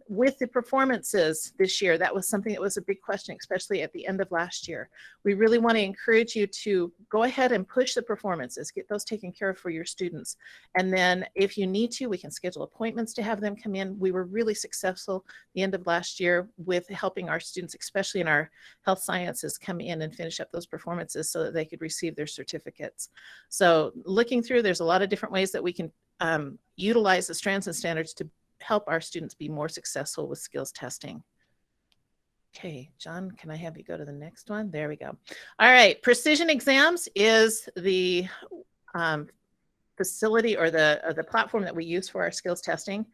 With the performances this year, that was something that was a big question, especially at the end of last year. We really want to encourage you to go ahead and push the performances, get those taken care of for your students. And then if you need to, we can schedule appointments to have them come in. We were really successful the end of last year with helping our students, especially in our health sciences, come in and finish up those performances so that they could receive their certificates. So looking through, there's a lot of different ways that we can utilize the strands and standards to help our students be more successful with skills testing. Okay, John, can I have you go to the next one? There we go. All right, Precision Exams is the facility or the platform that we use for our skills testing,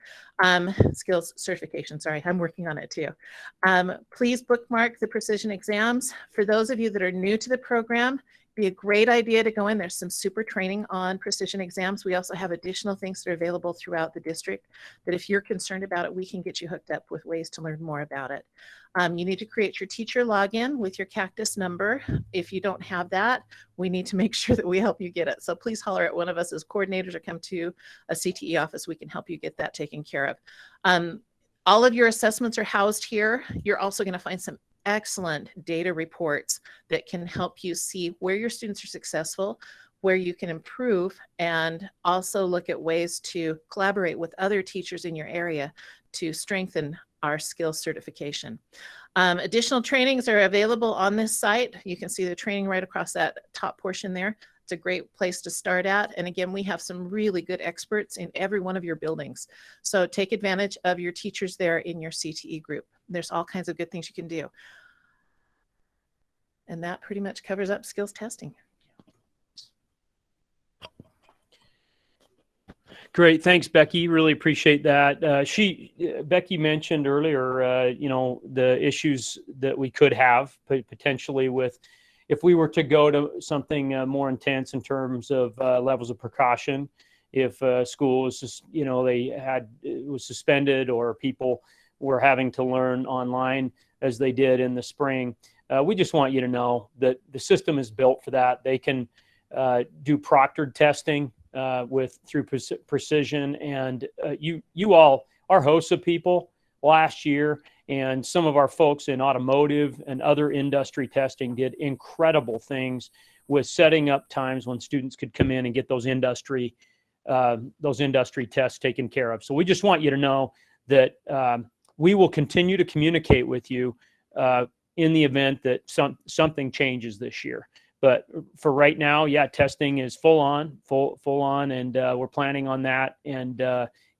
skills certification. Sorry, I'm working on it too. Please bookmark the Precision Exams. For those of you that are new to the program, be a great idea to go in. There's some super training on precision exams. We also have additional things that are available throughout the district that if you're concerned about it, we can get you hooked up with ways to learn more about it. You need to create your teacher login with your Cactus number. If you don't have that, we need to make sure that we help you get it. So please holler at one of us as coordinators or come to a CTE office. We can help you get that taken care of. All of your assessments are housed here. You're also going to find some excellent data reports that can help you see where your students are successful, where you can improve, and also look at ways to collaborate with other teachers in your area to strengthen our skills certification. Additional trainings are available on this site. You can see the training right across that top portion there. It's a great place to start at. And again, we have some really good experts in every one of your buildings. So take advantage of your teachers there in your CTE group. There's all kinds of good things you can do. And that pretty much covers up skills testing. Great, thanks, Becky. Really appreciate that. Becky mentioned earlier, you know, the issues that we could have potentially with if we were to go to something more intense in terms of levels of precaution. If school was just, you know, it was suspended or people were having to learn online. as they did in the spring. We just want you to know that the system is built for that. They can do proctored testing through precision, and you all are hosts of people last year, and some of our folks in automotive and other industry testing did incredible things with setting up times when students could come in and get those industry tests taken care of. So we just want you to know that we will continue to communicate with you in the event that something changes this year. But for right now, yeah, testing is full on, and we're planning on that. And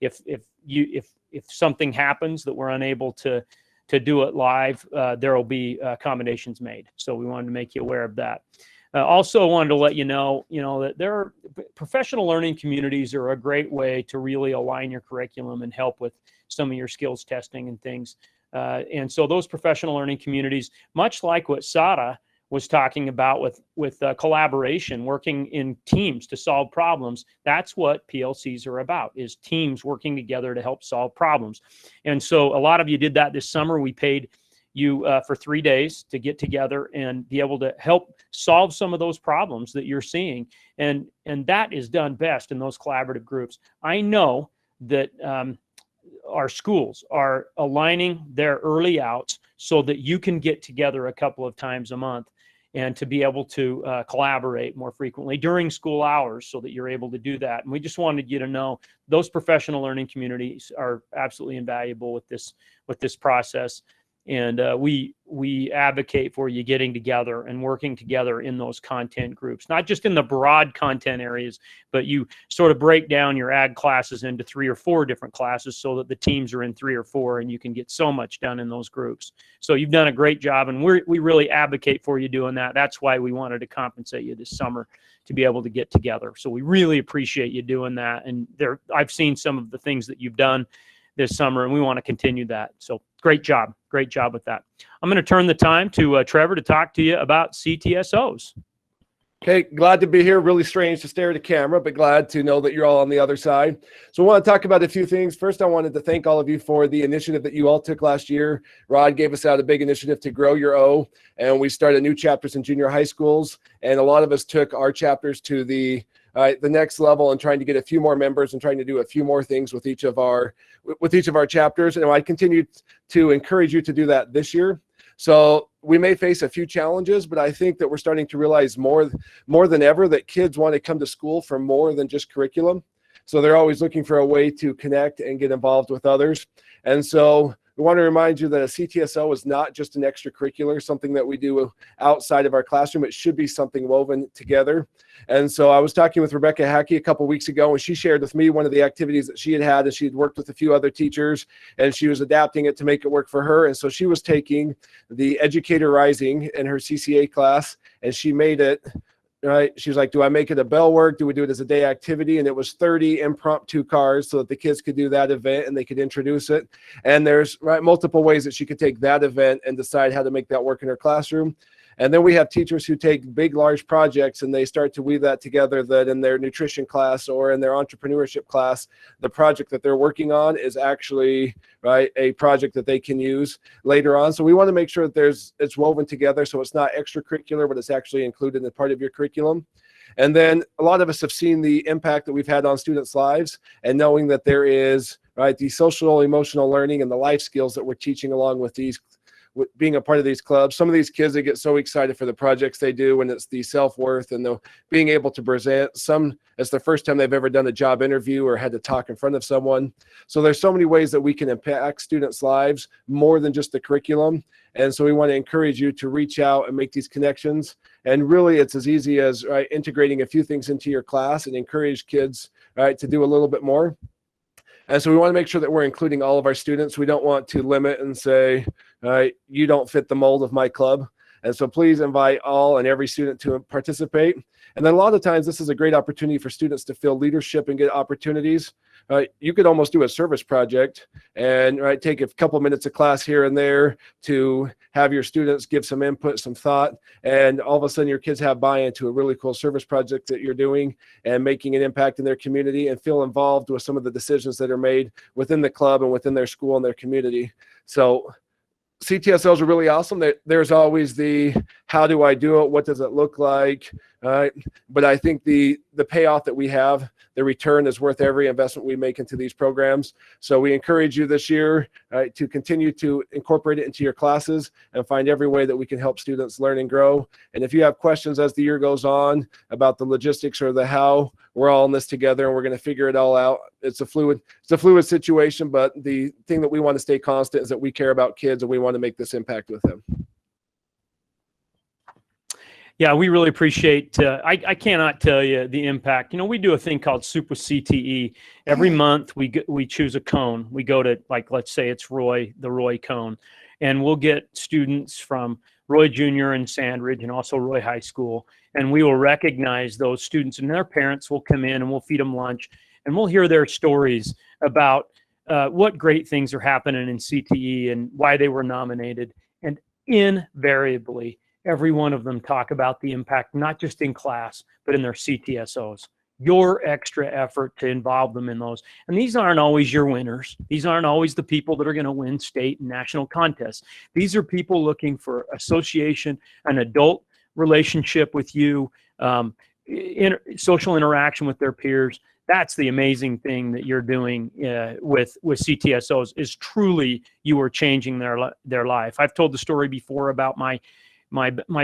if something happens that we're unable to do it live, there will be accommodations made. So we wanted to make you aware of that. Also wanted to let you know that professional learning communities are a great way to really align your curriculum and help with some of your skills testing and things. And so those professional learning communities, much like what Sara was talking about with collaboration, working in teams to solve problems, that's what PLCs are about, is teams working together to help solve problems. And so a lot of you did that this summer. We paid you for 3 days to get together and be able to help solve some of those problems that you're seeing. And that is done best in those collaborative groups. I know that our schools are aligning their early outs so that you can get together a couple of times a month and to be able to collaborate more frequently during school hours so that you're able to do that. And we just wanted you to know those professional learning communities are absolutely invaluable with this process. And we advocate for you getting together and working together in those content groups, not just in the broad content areas, but you sort of break down your ag classes into 3 or 4 different classes so that the teams are in 3 or 4 and you can get so much done in those groups. So you've done a great job, and we really advocate for you doing that. That's why we wanted to compensate you this summer to be able to get together. So we really appreciate you doing that. And I've seen some of the things that you've done this summer, and we want to continue that. So great job with that. I'm going to turn the time to Trevor to talk to you about CTSOs. Okay, glad to be here. Really strange to stare at a camera, but glad to know that you're all on the other side. So I want to talk about a few things. First, I wanted to thank all of you for the initiative that you all took last year. Rod gave us out a big initiative to grow your O, and we started new chapters in junior high schools, and a lot of us took our chapters to the next level and trying to get a few more members and trying to do a few more things with each of our chapters. And I continue to encourage you to do that this year. So we may face a few challenges, but I think that we're starting to realize more than ever that kids want to come to school for more than just curriculum. So they're always looking for a way to connect and get involved with others. And so we want to remind you that a CTSO is not just an extracurricular, something that we do outside of our classroom. It should be something woven together. And so I was talking with Rebecca Hackey a couple weeks ago, and she shared with me one of the activities that she had, and she had worked with a few other teachers, and she was adapting it to make it work for her. And so she was taking the Educator Rising in her CCA class, and she made it, right? She was like, do I make it a bell work? Do we do it as a day activity? And it was 30 impromptu cars so that the kids could do that event and they could introduce it. And there's multiple ways that she could take that event and decide how to make that work in her classroom. And then we have teachers who take big, large projects and they start to weave that together, that in their nutrition class or in their entrepreneurship class, the project that they're working on is actually a project that they can use later on. So we want to make sure that it's woven together so it's not extracurricular, but it's actually included in part of your curriculum. And then a lot of us have seen the impact that we've had on students' lives, and knowing that there is the social, emotional learning and the life skills that we're teaching along with being a part of these clubs. Some of these kids, they get so excited for the projects they do, and it's the self-worth and the being able to present. Some, it's the first time they've ever done a job interview or had to talk in front of someone. So there's so many ways that we can impact students' lives more than just the curriculum. And so we want to encourage you to reach out and make these connections. And really, it's as easy as integrating a few things into your class and encourage kids to do a little bit more. And so we want to make sure that we're including all of our students. We don't want to limit and say, you don't fit the mold of my club. And so please invite all and every student to participate. And then a lot of times this is a great opportunity for students to feel leadership and get opportunities. You could almost do a service project and take a couple minutes of class here and there to have your students give some input, some thought, and all of a sudden your kids have buy-in to a really cool service project that you're doing and making an impact in their community and feel involved with some of the decisions that are made within the club and within their school and their community. So CTSOs are really awesome. There's always the, how do I do it? What does it look like? But I think the payoff that we have, the return is worth every investment we make into these programs. So we encourage you this year to continue to incorporate it into your classes and find every way that we can help students learn and grow. And if you have questions as the year goes on about the logistics or the how, we're all in this together and we're going to figure it all out. It's a fluid situation, but the thing that we want to stay constant is that we care about kids and we want to make this impact with them. Yeah, we really appreciate, I cannot tell you the impact. You know, we do a thing called Super CTE. Every month we choose a cone. We go to, like, let's say it's Roy, the Roy cone, and we'll get students from Roy Junior and Sandridge and also Roy High School, and we will recognize those students, and their parents will come in and we'll feed them lunch, and we'll hear their stories about what great things are happening in CTE and why they were nominated. And invariably, every one of them talk about the impact, not just in class, but in their CTSOs. Your extra effort to involve them in those. And these aren't always your winners. These aren't always the people that are going to win state and national contests. These are people looking for association, an adult relationship with you, social interaction with their peers. That's the amazing thing that you're doing with CTSOs, is truly you are changing their life. I've told the story before about my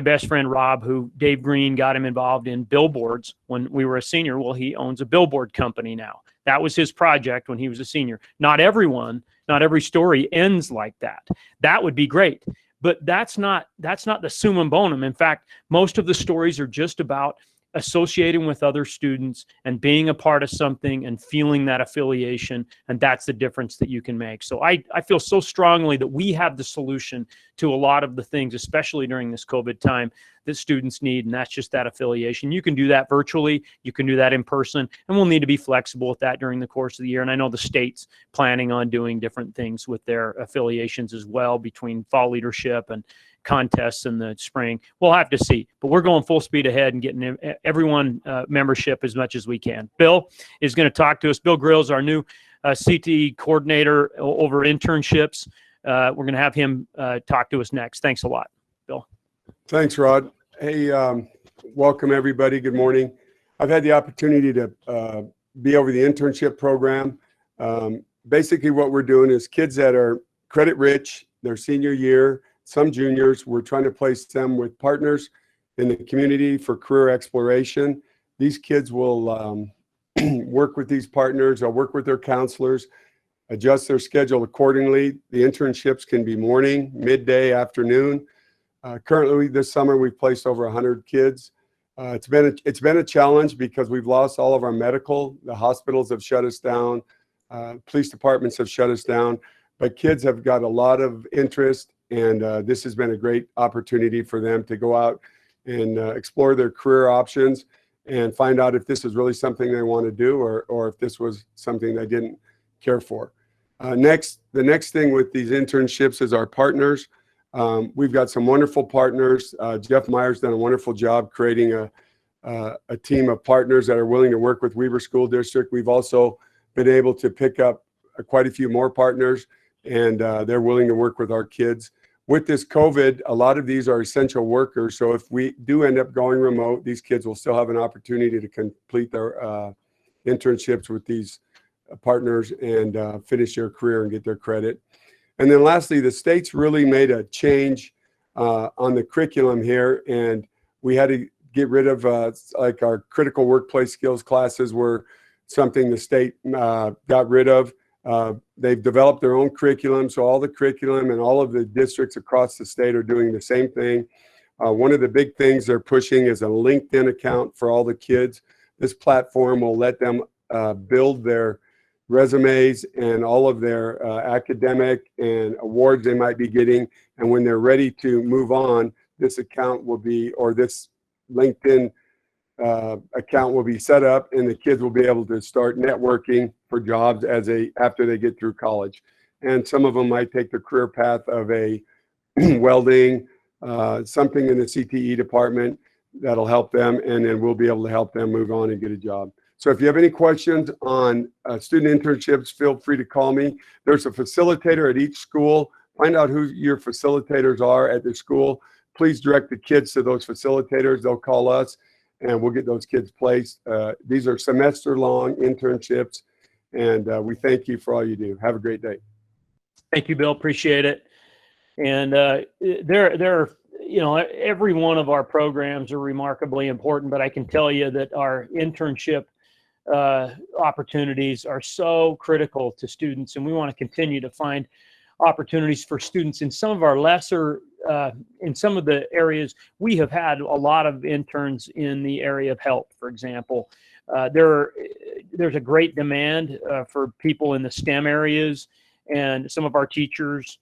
best friend Rob, who Dave Green got him involved in billboards when we were a senior. Well, he owns a billboard company now. That was his project when he was a senior. Not every story ends like that. That would be great, but that's not the summum bonum. In fact, most of the stories are just about associating with other students and being a part of something and feeling that affiliation. And that's the difference that you can make. So I feel so strongly that we have the solution to a lot of the things, especially during this COVID time, that students need. And that's just that affiliation. You can do that virtually. You can do that in person. And we'll need to be flexible with that during the course of the year. And I know the state's planning on doing different things with their affiliations as well, between fall leadership and contests in the spring. We'll have to see, but we're going full speed ahead and getting everyone membership as much as we can. Bill is going to talk to us. Bill Grill's our new CTE coordinator over internships. We're going to have him talk to us next. Thanks a lot, Bill. Thanks, Rod. Hey, welcome everybody. Good morning. I've had the opportunity to be over the internship program. Basically what we're doing is kids that are credit rich, their senior year, some juniors, we're trying to place them with partners in the community for career exploration. These kids will work with these partners, or work with their counselors, adjust their schedule accordingly. The internships can be morning, midday, afternoon. Currently this summer, we've placed over 100 kids. It's been a challenge because we've lost all of our medical. The hospitals have shut us down. Police departments have shut us down, but kids have got a lot of interest. And this has been a great opportunity for them to go out and explore their career options and find out if this is really something they want to do, or if this was something they didn't care for. The next thing with these internships is our partners. We've got some wonderful partners. Jeff Meyer's done a wonderful job creating a team of partners that are willing to work with Weber School District. We've also been able to pick up quite a few more partners, and they're willing to work with our kids. With this COVID, a lot of these are essential workers. So if we do end up going remote, these kids will still have an opportunity to complete their internships with these partners and finish their career and get their credit. And then lastly, the state's really made a change on the curriculum here. And we had to get rid of like our critical workplace skills classes were something the state got rid of. They've developed their own curriculum, so all the curriculum and all of the districts across the state are doing the same thing. One of the big things they're pushing is a LinkedIn account for all the kids. This platform will let them build their resumes and all of their academic and awards they might be getting. And when they're ready to move on, this account will be, or this LinkedIn account will be set up, and the kids will be able to start networking for jobs after they get through college. And some of them might take the career path of a welding, something in the CTE department that'll help them, and then we'll be able to help them move on and get a job. So if you have any questions on student internships, feel free to call me. There's a facilitator at each school Find out who your facilitators are at the school. Please direct the kids to those facilitators. They'll call us and we'll get those kids placed. These are semester-long internships, and we thank you for all you do. Have a great day. Thank you, Bill. Appreciate it. And you know, every one of our programs are remarkably important, but I can tell you that our internship opportunities are so critical to students, and we want to continue to find opportunities for students in some of our lesser, in some of the areas. We have had a lot of interns in the area of health, for example. There's a great demand for people in the STEM areas, and some of our teachers,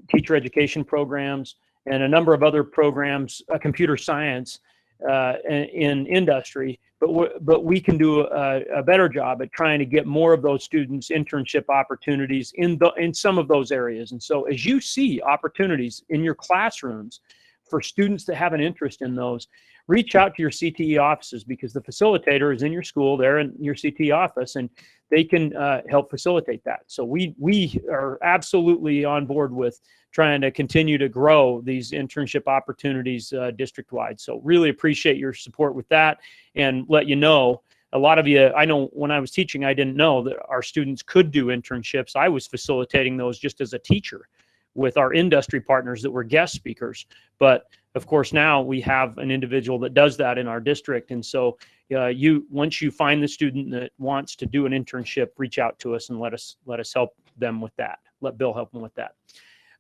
teacher education programs, and a number of other programs, computer science in industry. But we can do a better job at trying to get more of those students internship opportunities in some of those areas. And so as you see opportunities in your classrooms for students that have an interest in those, reach out to your CTE offices, because the facilitator is in your school, they're in your CTE office, and they can help facilitate that. So we are absolutely on board with trying to continue to grow these internship opportunities district-wide. So really appreciate your support with that, and let you know, a lot of you, I know when I was teaching, I didn't know that our students could do internships. I was facilitating those just as a teacher with our industry partners that were guest speakers. But of course, now we have an individual that does that in our district. And so once you find the student that wants to do an internship, reach out to us and let us help them with that. Let Bill help them with that.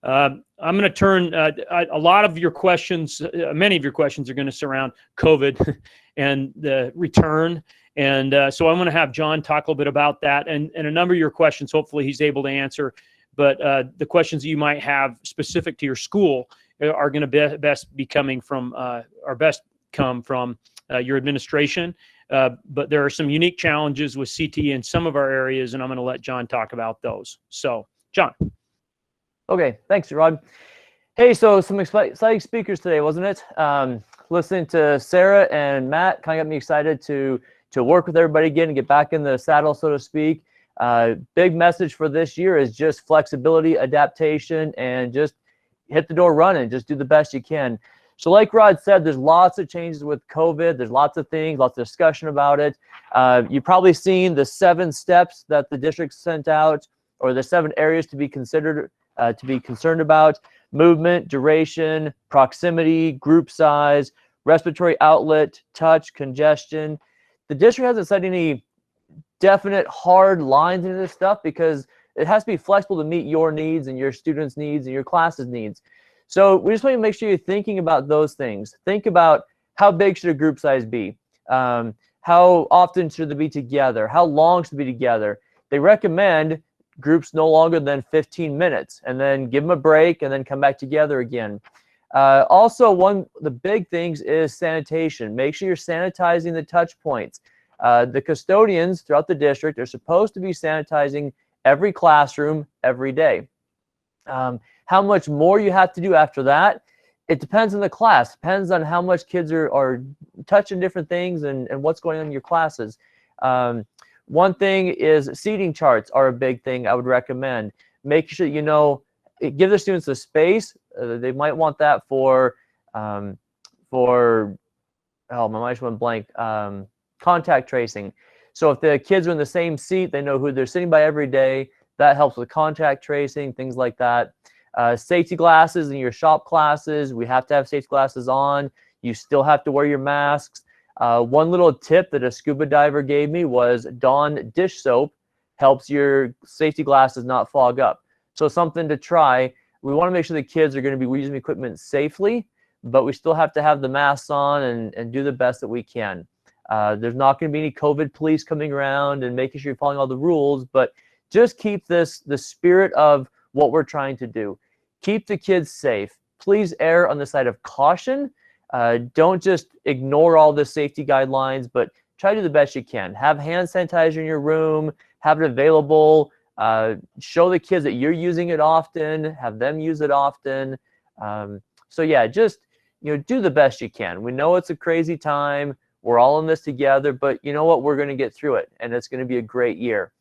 I'm going to turn a lot of your questions, many of your questions are going to surround COVID and the return. And so I'm going to have John talk a little bit about that, and a number of your questions, hopefully he's able to answer. But the questions that you might have specific to your school are going to best be coming from, or best come from your administration. But there are some unique challenges with CTE in some of our areas, and I'm going to let John talk about those. So, John. Okay, thanks, Rod. Hey, so some exciting speakers today, wasn't it? Listening to Sara and Matt kind of got me excited to work with everybody again and get back in the saddle, so to speak. Big message for this year is just flexibility, adaptation, and just hit the door running. Just do the best you can. So like Rod said, there's lots of changes with COVID. There's lots of things, lots of discussion about it. You've probably seen the 7 steps that the district sent out, or the 7 areas to be considered, to be concerned about: movement, duration, proximity, group size, respiratory outlet, touch, congestion. The district hasn't set any definite hard lines into this stuff because it has to be flexible to meet your needs and your students' needs and your class's needs. So we just want to make sure you're thinking about those things. Think about how big should a group size be? How often should they be together? How long should they be together? They recommend groups no longer than 15 minutes, and then give them a break and then come back together again. Also, one of the big things is sanitation. Make sure you're sanitizing the touch points. The custodians throughout the district are supposed to be sanitizing every classroom every day. How much more you have to do after that, it depends on the class. Depends on how much kids are touching different things and what's going on in your classes. One thing is seating charts are a big thing I would recommend. Make sure give the students the space. They might want that for oh, my mind just went blank. Contact tracing. So if the kids are in the same seat, they know who they're sitting by every day. That helps with contact tracing, things like that. Safety glasses in your shop classes. We have to have safety glasses on. You still have to wear your masks. One little tip that a scuba diver gave me was Dawn dish soap helps your safety glasses not fog up. So something to try. We want to make sure the kids are going to be using equipment safely, but we still have to have the masks on and do the best that we can. There's not going to be any COVID police coming around and making sure you're following all the rules, but just keep the spirit of what we're trying to do. Keep the kids safe. Please err on the side of caution. Don't just ignore all the safety guidelines, but try to do the best you can. Have hand sanitizer in your room, have it available, show the kids that you're using it often, have them use it often. So yeah, just do the best you can. We know it's a crazy time. We're all in this together, but you know what? We're going to get through it, and it's going to be a great year.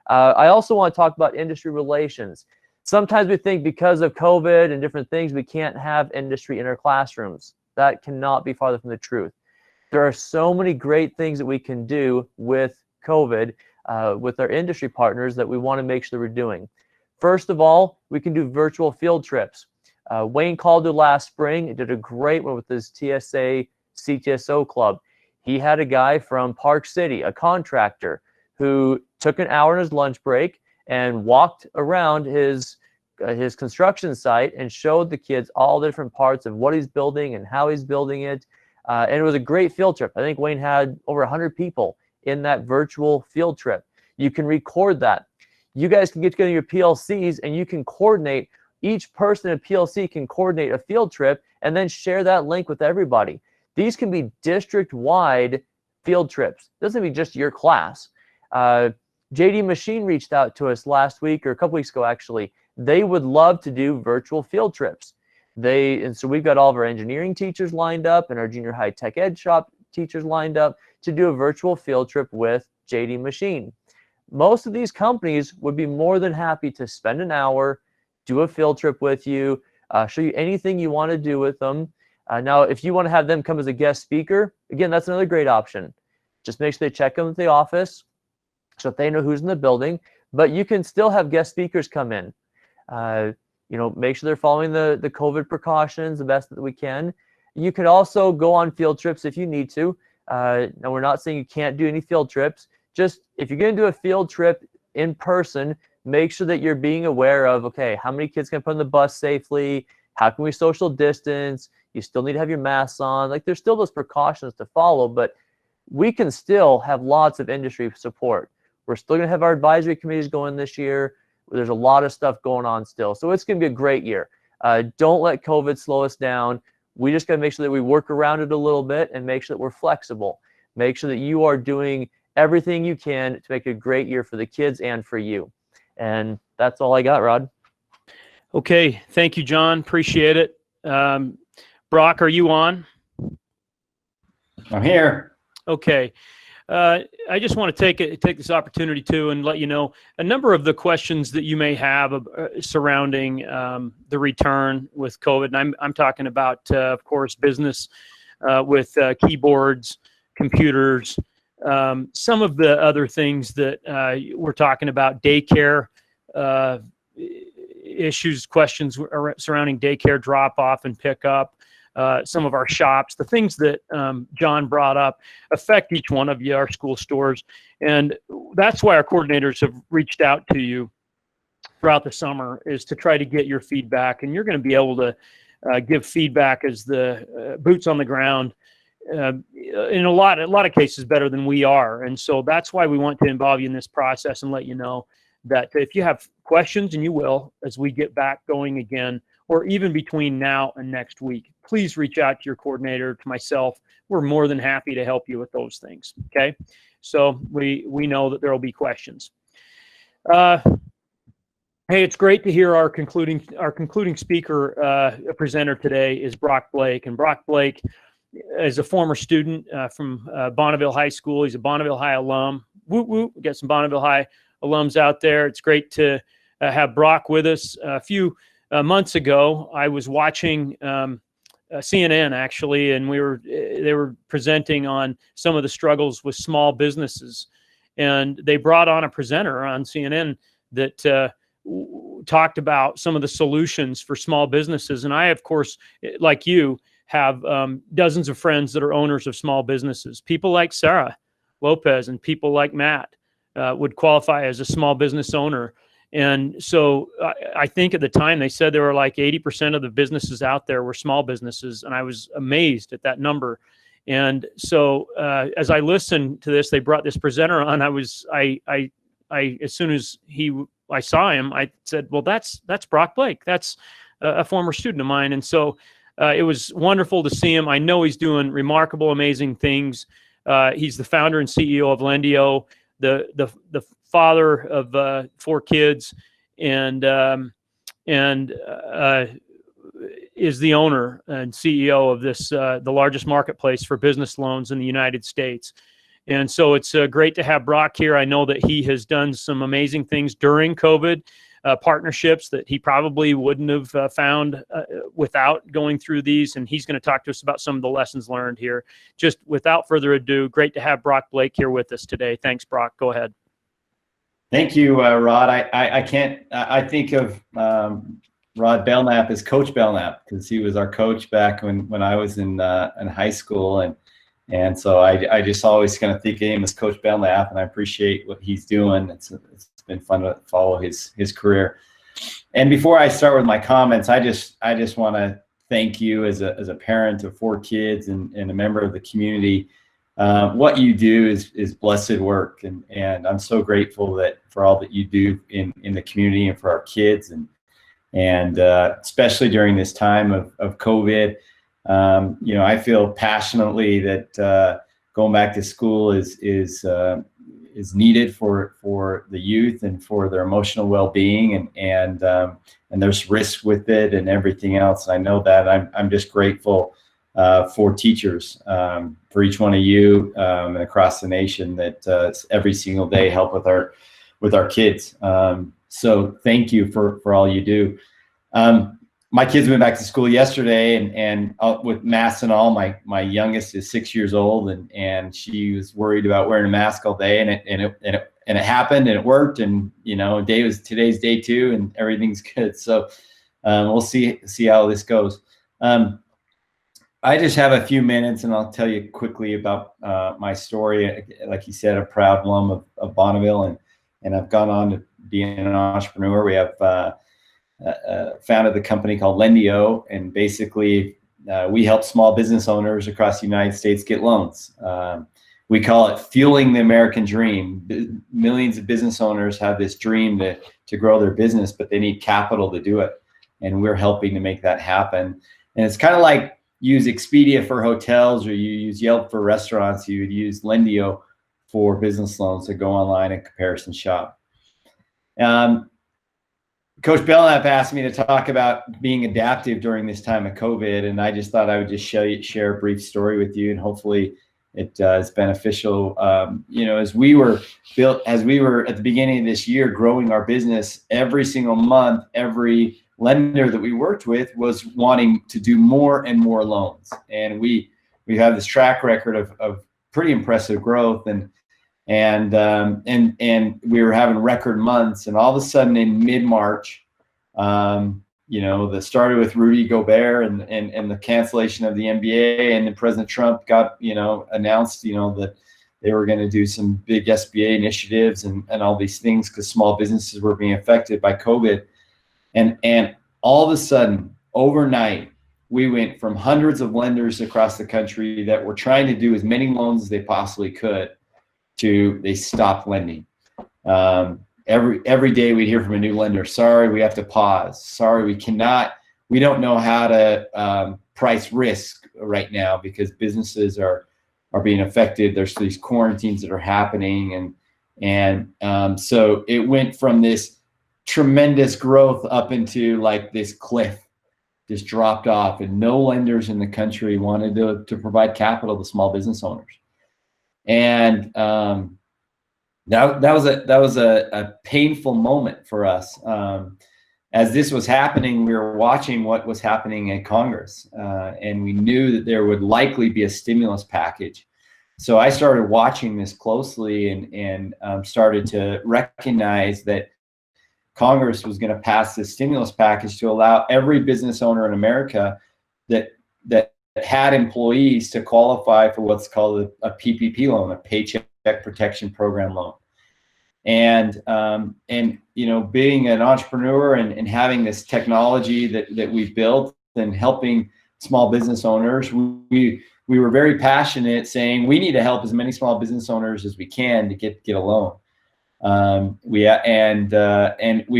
I also want to talk about industry relations. Sometimes we think because of COVID and different things, we can't have industry in our classrooms. That cannot be farther from the truth. There are so many great things that we can do with COVID, with our industry partners, that we want to make sure we're doing. First of all, we can do virtual field trips. Wayne called it last spring. He did a great one with his TSA CTSO club. He had a guy from Park City, a contractor, who took an hour in his lunch break and walked around his construction site and showed the kids all the different parts of what he's building and how he's building it. And it was a great field trip. I think Wayne had over 100 people in that virtual field trip. You can record that. You guys can get together your PLCs and you can coordinate. Each person in a PLC can coordinate a field trip and then share that link with everybody. These can be district-wide field trips. It doesn't mean just your class. JD Machine reached out to us last week, or a couple weeks ago actually. They would love to do virtual field trips. And so we've got all of our engineering teachers lined up and our junior high tech ed shop teachers lined up to do a virtual field trip with JD Machine. Most of these companies would be more than happy to spend an hour, do a field trip with you, show you anything you want to do with them. Now, if you want to have them come as a guest speaker, again, that's another great option. Just make sure they check them at the office so that they know who's in the building. But you can still have guest speakers come in. Make sure they're following the COVID precautions the best that we can. You can also go on field trips if you need to. Now, we're not saying you can't do any field trips. Just if you're going to do a field trip in person, make sure that you're being aware of, okay, how many kids can put on the bus safely? How can we social distance? You still need to have your masks on. Like, there's still those precautions to follow, but we can still have lots of industry support. We're still going to have our advisory committees going this year. There's a lot of stuff going on still. So it's going to be a great year. Don't let COVID slow us down. We just got to make sure that we work around it a little bit and make sure that we're flexible. Make sure that you are doing everything you can to make it a great year for the kids and for you. And that's all I got, Rod. Okay. Thank you, John. Appreciate it. Brock, are you on? I'm here. Okay. I just want to take this opportunity too and let you know a number of the questions that you may have surrounding the return with COVID. And I'm talking about, of course, business with keyboards, computers, some of the other things that we're talking about, daycare issues, questions surrounding daycare drop-off and pickup. Some of our shops, the things that John brought up affect each one of you, our school stores. And that's why our coordinators have reached out to you throughout the summer, is to try to get your feedback. And you're going to be able to give feedback as the boots on the ground in a lot of cases better than we are. And so that's why we want to involve you in this process and let you know that if you have questions, and you will as we get back going again, or even between now and next week, please reach out to your coordinator, to myself. We're more than happy to help you with those things. Okay, so we know that there will be questions. Hey, it's great to hear our concluding speaker, presenter today is Brock Blake, and Brock Blake is a former student from Bonneville High School. He's a Bonneville High alum. Woo woo! We got some Bonneville High alums out there. It's great to have Brock with us. A few months ago, I was watching CNN actually, and they were presenting on some of the struggles with small businesses, and they brought on a presenter on CNN that talked about some of the solutions for small businesses. And I, of course, like you, have dozens of friends that are owners of small businesses. People like Sara Lopez and people like Matt would qualify as a small business owner. And so I think at the time they said there were like 80% of the businesses out there were small businesses. And I was amazed at that number. And so as I listened to this, they brought this presenter on. I as soon as I saw him, I said, well, that's Brock Blake. That's a former student of mine. And so it was wonderful to see him. I know he's doing remarkable, amazing things. He's the founder and CEO of Lendio, the father of 4 kids, and is the owner and CEO of this the largest marketplace for business loans in the United States. And so it's great to have Brock here. I know that he has done some amazing things during COVID partnerships that he probably wouldn't have found without going through these. And he's going to talk to us about some of the lessons learned here. Just without further ado, great to have Brock Blake here with us today. Thanks, Brock. Go ahead. Thank you, Rod. I think of Rod Belknap as Coach Belknap, because he was our coach back when I was in high school, and so I just always kind of think of him as Coach Belknap, and I appreciate what he's doing. It's been fun to follow his career. And before I start with my comments, I just want to thank you as a parent of 4 kids and a member of the community. What you do is blessed work, and I'm so grateful for all that you do in the community and for our kids, and especially during this time of COVID. I feel passionately that going back to school is needed for the youth and for their emotional well-being, and there's risk with it and everything else. I know that. I'm just grateful for teachers, for each one of you and across the nation that every single day help with our kids. So thank you for all you do. My kids went back to school yesterday, and with masks and all. My youngest is 6 years old, and she was worried about wearing a mask all day, and it happened, and it worked, and today's day 2, and everything's good. So we'll see how this goes. I just have a few minutes, and I'll tell you quickly about my story. Like you said, a proud alum of Bonneville, and I've gone on to being an entrepreneur. We have founded the company called Lendio, and basically we help small business owners across the United States get loans. We call it fueling the American dream. Millions of business owners have this dream to grow their business, but they need capital to do it, and we're helping to make that happen. And it's kind of like use Expedia for hotels, or you use Yelp for restaurants. You would use Lendio for business loans to go online and comparison shop. Coach Belknap asked me to talk about being adaptive during this time of COVID, and I just thought I would just share a brief story with you, and hopefully it is beneficial. As we were at the beginning of this year growing our business, every single month, every lender that we worked with was wanting to do more and more loans, and we have this track record of pretty impressive growth, and we were having record months, and all of a sudden in mid-March, that started with Rudy Gobert and the cancellation of the NBA, and then President Trump announced that they were going to do some big SBA initiatives and all these things because small businesses were being affected by COVID. And all of a sudden, overnight, we went from hundreds of lenders across the country that were trying to do as many loans as they possibly could to they stopped lending. Every day we'd hear from a new lender, sorry, we have to pause. Sorry, we don't know how to price risk right now because businesses are being affected. There's these quarantines that are happening. And so it went from this tremendous growth up into like this cliff, just dropped off, and no lenders in the country wanted to provide capital to small business owners. And that was a painful moment for us. As this was happening, we were watching what was happening in Congress, and we knew that there would likely be a stimulus package. So I started watching this closely and started to recognize that Congress was going to pass this stimulus package to allow every business owner in America that had employees to qualify for what's called a PPP loan, a Paycheck Protection Program loan. And being an entrepreneur and having this technology that we've built and helping small business owners, we were very passionate saying we need to help as many small business owners as we can to get a loan. We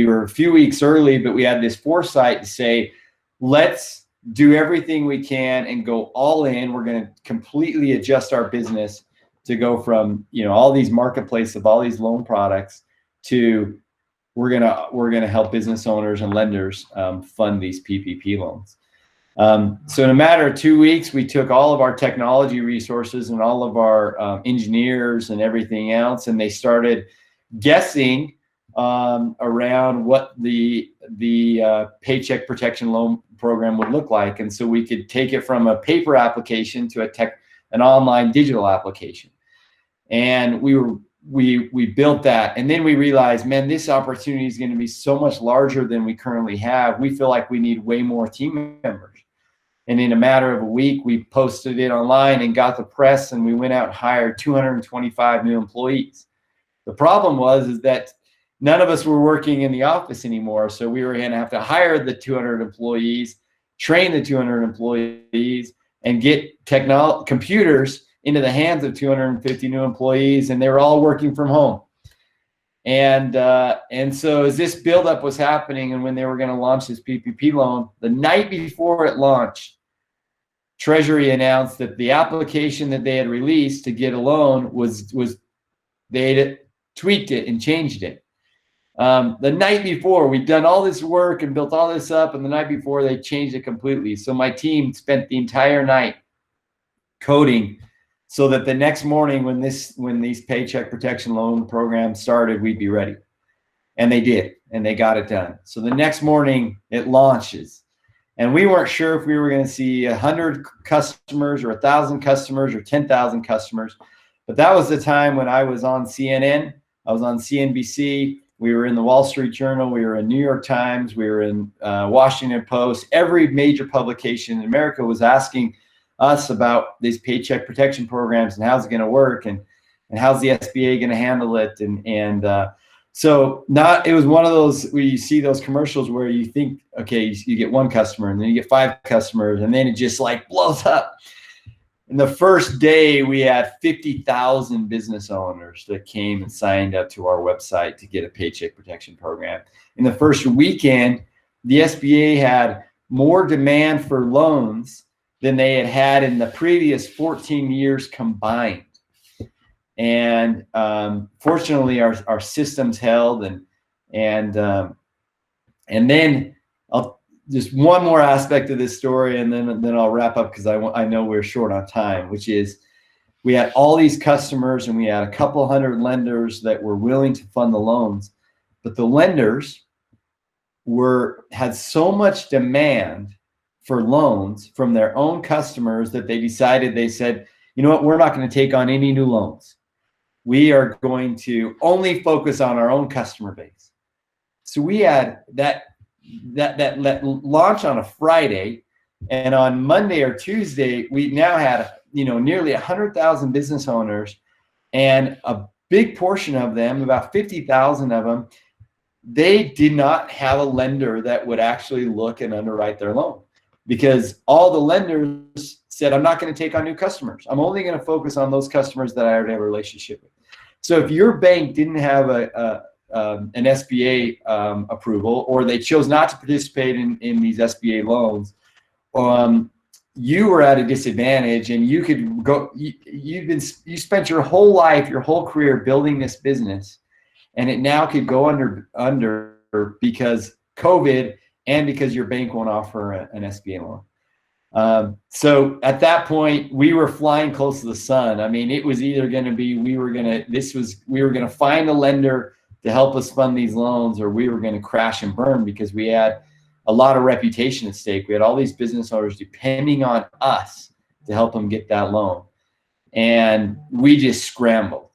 were a few weeks early, but we had this foresight to say, let's do everything we can and go all in. We're going to completely adjust our business to go from all these marketplace of all these loan products to we're gonna help business owners and lenders fund these PPP loans. So in a matter of 2 weeks, we took all of our technology resources and all of our engineers and everything else, and they started guessing around what the Paycheck Protection Loan Program would look like, and so we could take it from a paper application to an online digital application. And we built that, and then we realized, man, this opportunity is going to be so much larger than we currently have. We feel like we need way more team members. And in a matter of a week, we posted it online and got the press, and we went out and hired 225 new employees. The problem is that none of us were working in the office anymore. So we were going to have to hire the 200 employees, train the 200 employees, and get computers into the hands of 250 new employees, and they were all working from home. And so as this buildup was happening, and when they were going to launch this PPP loan, the night before it launched, Treasury announced that the application that they had released to get a loan was they had tweaked it and changed it. The night before, we'd done all this work and built all this up, and the night before they changed it completely. So my team spent the entire night coding so that the next morning when these Paycheck Protection Loan programs started, we'd be ready. And they did, and they got it done. So the next morning it launches. And we weren't sure if we were going to see 100 customers or 1,000 customers or 10,000 customers. But that was the time when I was on CNN, I was on CNBC, we were in the Wall Street Journal, we were in New York Times, we were in Washington Post. Every major publication in America was asking us about these paycheck protection programs and how's it going to work, and how's the SBA going to handle it. So it was one of those where you see those commercials where you think, okay, you get one customer, and then you get 5 customers, and then it just like blows up. In the first day, we had 50,000 business owners that came and signed up to our website to get a paycheck protection program. In the first weekend, the SBA had more demand for loans than they had had in the previous 14 years combined. And fortunately, our systems held, and then just one more aspect of this story, and then I'll wrap up because I know we're short on time, which is we had all these customers, and we had a couple hundred lenders that were willing to fund the loans, but the lenders had so much demand for loans from their own customers that they said, you know what, we're not going to take on any new loans. We are going to only focus on our own customer base. So we had that launch on a Friday, and on Monday or Tuesday, we now had nearly 100,000 business owners, and a big portion of them, about 50,000 of them, they did not have a lender that would actually look and underwrite their loan, because all the lenders said, I'm not going to take on new customers. I'm only going to focus on those customers that I already have a relationship with. So if your bank didn't have an SBA approval, or they chose not to participate in these SBA loans, you were at a disadvantage, and you could go. You spent your whole life, your whole career building this business, and it now could go under because COVID and because your bank won't offer an SBA loan. So at that point, we were flying close to the sun. I mean, it was either going to be we were going to find a lender to help us fund these loans, or we were going to crash and burn, because we had a lot of reputation at stake. We had all these business owners depending on us to help them get that loan, and we just scrambled.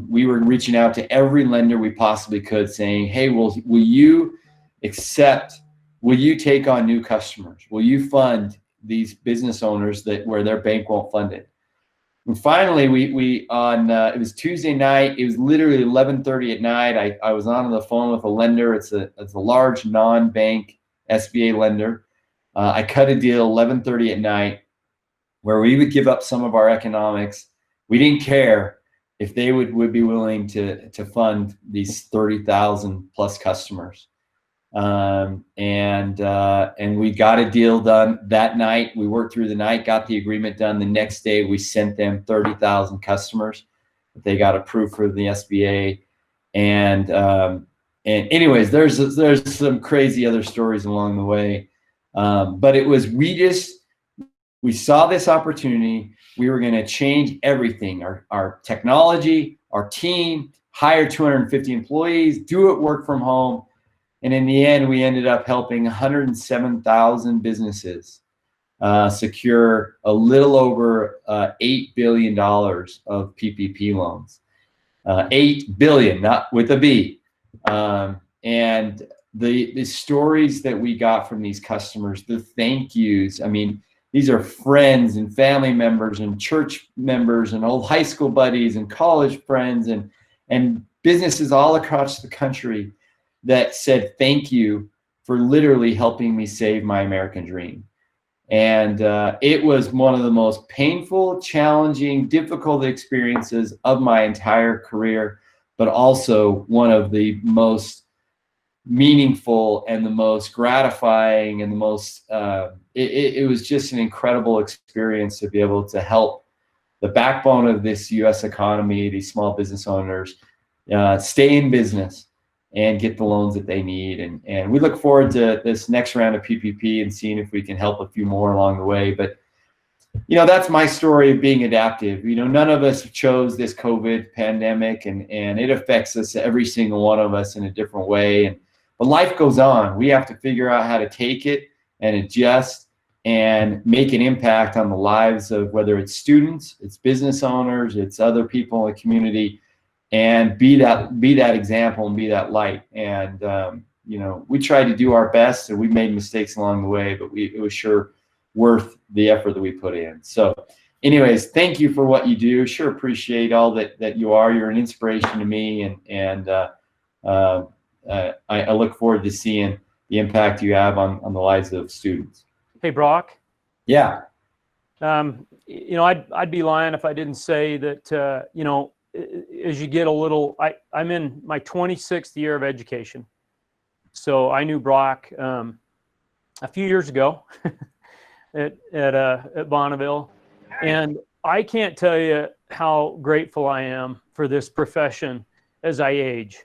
We were reaching out to every lender we possibly could, saying, "Hey, will you take on new customers? Will you fund these business owners where their bank won't fund it?" And finally, it was Tuesday night. It was literally 11:30 at night. I was on the phone with a lender. It's a large non-bank SBA lender. I cut a deal 11:30 at night where we would give up some of our economics. We didn't care if they would be willing to fund these 30,000 plus customers. And we got a deal done that night. We worked through the night, got the agreement done. The next day, we sent them 30,000 customers. They got approved for the SBA. And anyways, there's some crazy other stories along the way. But it was, we saw this opportunity. We were going to change everything, our technology, our team, hire 250 employees, do it work from home. And in the end, we ended up helping 107,000 businesses secure a little over $8 billion of PPP loans. 8 billion, not with a B. And the stories that we got from these customers, the thank yous, I mean, these are friends and family members and church members and old high school buddies and college friends and businesses all across the country that said thank you for literally helping me save my American dream. And it was one of the most painful, challenging, difficult experiences of my entire career, but also one of the most meaningful and the most gratifying and the most, it was just an incredible experience to be able to help the backbone of this US economy, these small business owners, stay in business and get the loans that they need. And we look forward to this next round of PPP and seeing if we can help a few more along the way. But, you know, that's my story of being adaptive. You know, none of us chose this COVID pandemic, and it affects us, every single one of us, in a different way. But life goes on. We have to figure out how to take it and adjust and make an impact on the lives of, whether it's students, it's business owners, it's other people in the community, and be that example and be that light. And you know, we tried to do our best, and we made mistakes along the way, but it was sure worth the effort that we put in. So anyways, thank you for what you do. Sure appreciate all that you are. You're an inspiration to me, and I look forward to seeing the impact you have on the lives of students. Hey, Brock. Yeah. You know, I'd be lying if I didn't say that, you know, as you get a little, I'm in my 26th year of education. So I knew Brock a few years ago at Bonneville. And I can't tell you how grateful I am for this profession as I age.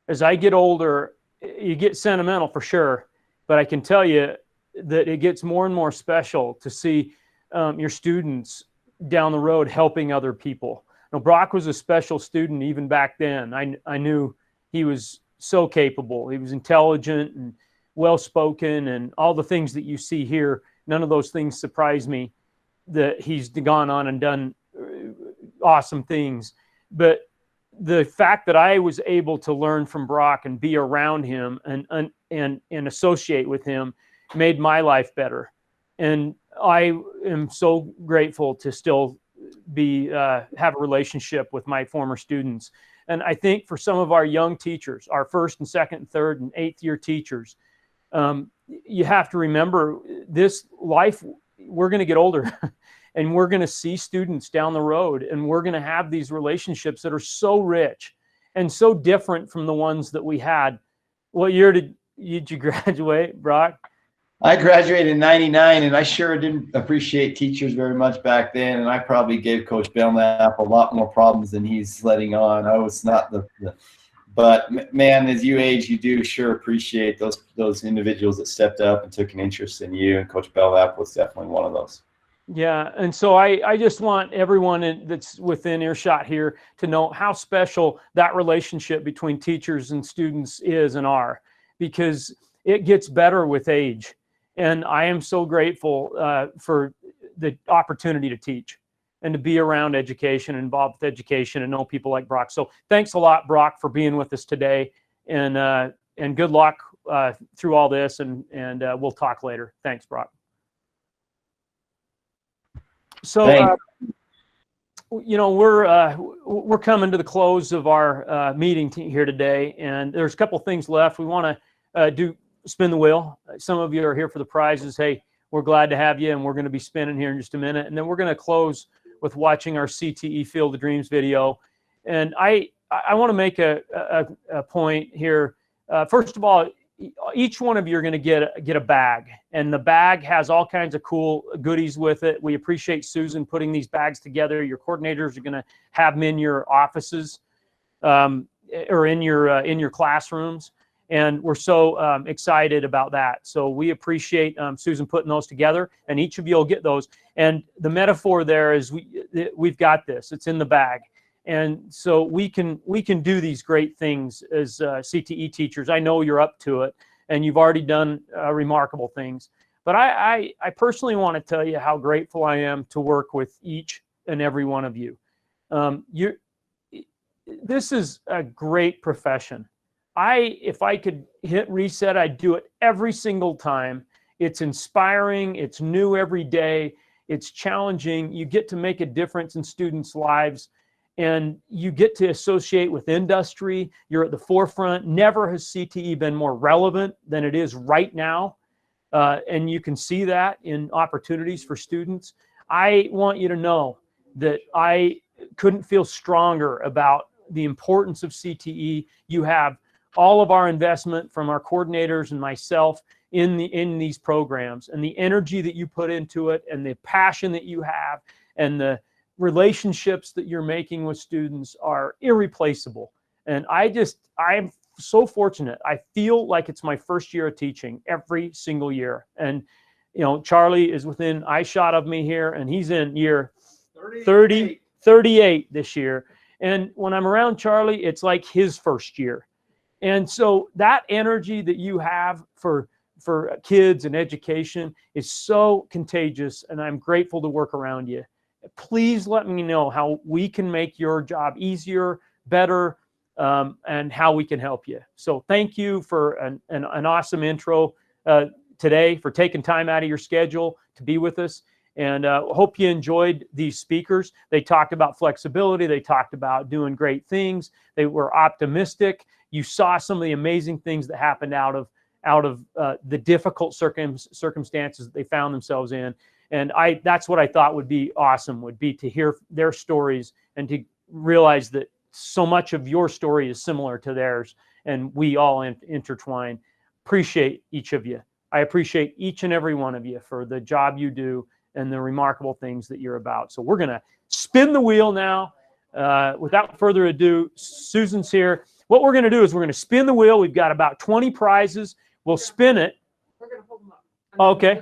As I get older, you get sentimental for sure, but I can tell you that it gets more and more special to see your students down the road helping other people. Now, Brock was a special student even back then. I knew he was so capable. He was intelligent and well-spoken and all the things that you see here. None of those things surprise me, that he's gone on and done awesome things. But the fact that I was able to learn from Brock and be around him and associate with him made my life better. And I am so grateful to still have a relationship with my former students. And I think for some of our young teachers, our first and second and third and eighth year teachers, you have to remember this life, we're going to get older and we're going to see students down the road, and we're going to have these relationships that are so rich and so different from the ones that we had. What year did you graduate, Brock? I graduated in '99, and I sure didn't appreciate teachers very much back then. And I probably gave Coach Belknap a lot more problems than he's letting on. I was not but man, as you age, you do sure appreciate those individuals that stepped up and took an interest in you. And Coach Belknap was definitely one of those. Yeah, and so I just want everyone that's within earshot here to know how special that relationship between teachers and students is and are, because it gets better with age. And I am so grateful for the opportunity to teach and to be around education, involved with education, and know people like Brock. So thanks a lot, Brock, for being with us today, and good luck through all this, and we'll talk later. Thanks, Brock. So, you know, we're coming to the close of our meeting here today, and there's a couple things left. We want to spin the wheel. Some of you are here for the prizes. Hey, we're glad to have you, and we're going to be spinning here in just a minute, and then we're going to close with watching our CTE Field of Dreams video. And I want to make a point here. First of all, each one of you are going to get a bag, and the bag has all kinds of cool goodies with it. We appreciate Susan putting these bags together. Your coordinators are going to have them in your offices or in your classrooms, and we're so excited about that. So we appreciate Susan putting those together, and each of you will get those. And the metaphor there is we've got this. It's in the bag. And so we can do these great things as CTE teachers. I know you're up to it, and you've already done remarkable things. But I personally want to tell you how grateful I am to work with each and every one of you. This is a great profession. If I could hit reset, I'd do it every single time. It's inspiring. It's new every day. It's challenging. You get to make a difference in students' lives, and you get to associate with industry. You're at the forefront. Never has CTE been more relevant than it is right now. And you can see that in opportunities for students. I want you to know that I couldn't feel stronger about the importance of CTE. You have all of our investment from our coordinators and myself in these programs, and the energy that you put into it, and the passion that you have, and the relationships that you're making with students are irreplaceable. And I'm so fortunate. I feel like it's my first year of teaching every single year. And, you know, Charlie is within eyeshot of me here, and he's in year 38 this year. And when I'm around Charlie, it's like his first year. And so that energy that you have for kids and education is so contagious, and I'm grateful to work around you. Please let me know how we can make your job easier, better, and how we can help you. So thank you for an awesome intro today, for taking time out of your schedule to be with us. And hope you enjoyed these speakers. They talked about flexibility. They talked about doing great things. They were optimistic. You saw some of the amazing things that happened out of the difficult circumstances that they found themselves in. And that's what I thought would be awesome, would be to hear their stories and to realize that so much of your story is similar to theirs, and we all intertwine. Appreciate each of you. I appreciate each and every one of you for the job you do and the remarkable things that you're about. So we're going to spin the wheel now. Without further ado, Susan's here. What we're going to do is we're going to spin the wheel. We've got about 20 prizes. We'll spin it. We're going to hold them up. Okay.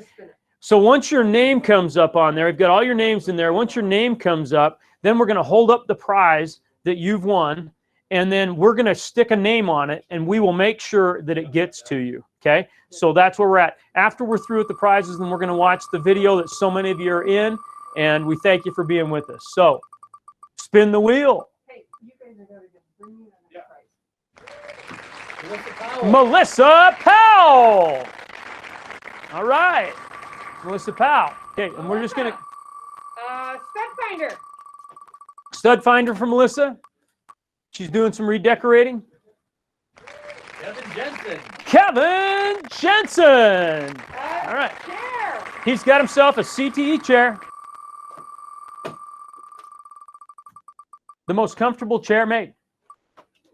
So once your name comes up on there, we've got all your names in there. Once your name comes up, then we're going to hold up the prize that you've won, and then we're going to stick a name on it, and we will make sure that it gets to you. Okay? So that's where we're at. After we're through with the prizes, then we're going to watch the video that so many of you are in, and we thank you for being with us. So spin the wheel. Hey, you guys are going to bring me another prize. Melissa Powell. All right. Melissa Powell. Okay, and we're just going to... Stud finder. Stud finder for Melissa. She's doing some redecorating. Kevin Jensen. All right. Chair. He's got himself a CTE chair. The most comfortable chair made.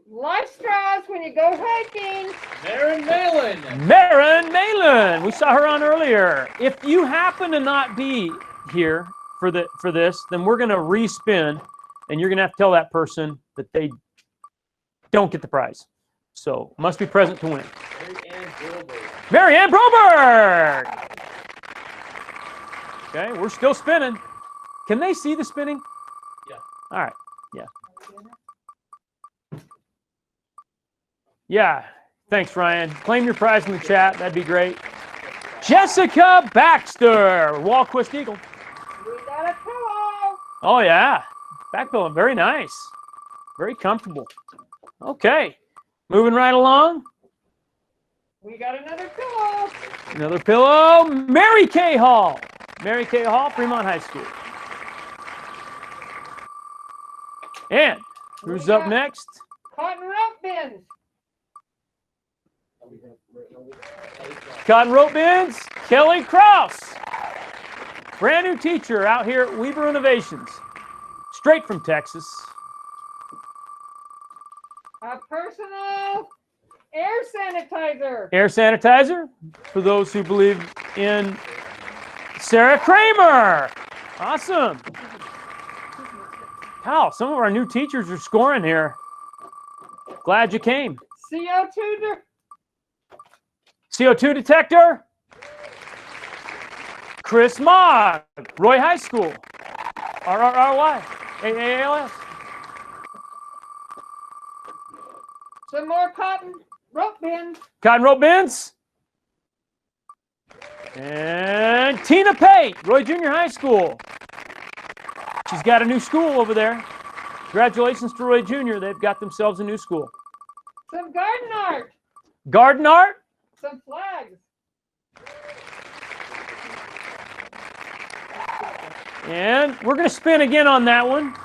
Life straws when you go hiking. Marin Malin. Marin Malin. We saw her on earlier. If you happen to not be here for this, then we're going to respin, and you're going to have to tell that person that they don't get the prize. So must be present to win. Mary Ann Broberg. Okay, we're still spinning. Can they see the spinning? Yeah. All right. Yeah. Yeah. Thanks, Ryan. Claim your prize in the chat. That'd be great. Jessica Baxter, Walquist Eagle. We got a pillow. Oh, yeah. Back pillow. Very nice. Very comfortable. Okay. Moving right along. We got another pillow. Another pillow. Mary Kay Hall. Mary Kay Hall, Fremont High School. And who's up next? Cotton rope bins. Cotton rope bins. Kelly Kraus. Brand new teacher out here at Weaver Innovations. Straight from Texas. A personal air sanitizer. Air sanitizer for those who believe in Sara Kramer. Awesome. Wow, some of our new teachers are scoring here. Glad you came. CO2 detector. Chris Mogg, Roy High School. RRRY. AALS. Some more cotton rope bins. Cotton rope bins. And Tina Pate, Roy Junior High School. She's got a new school over there. Congratulations to Roy Junior. They've got themselves a new school. Some garden art. Garden art. Some flags. And we're going to spin again on that one.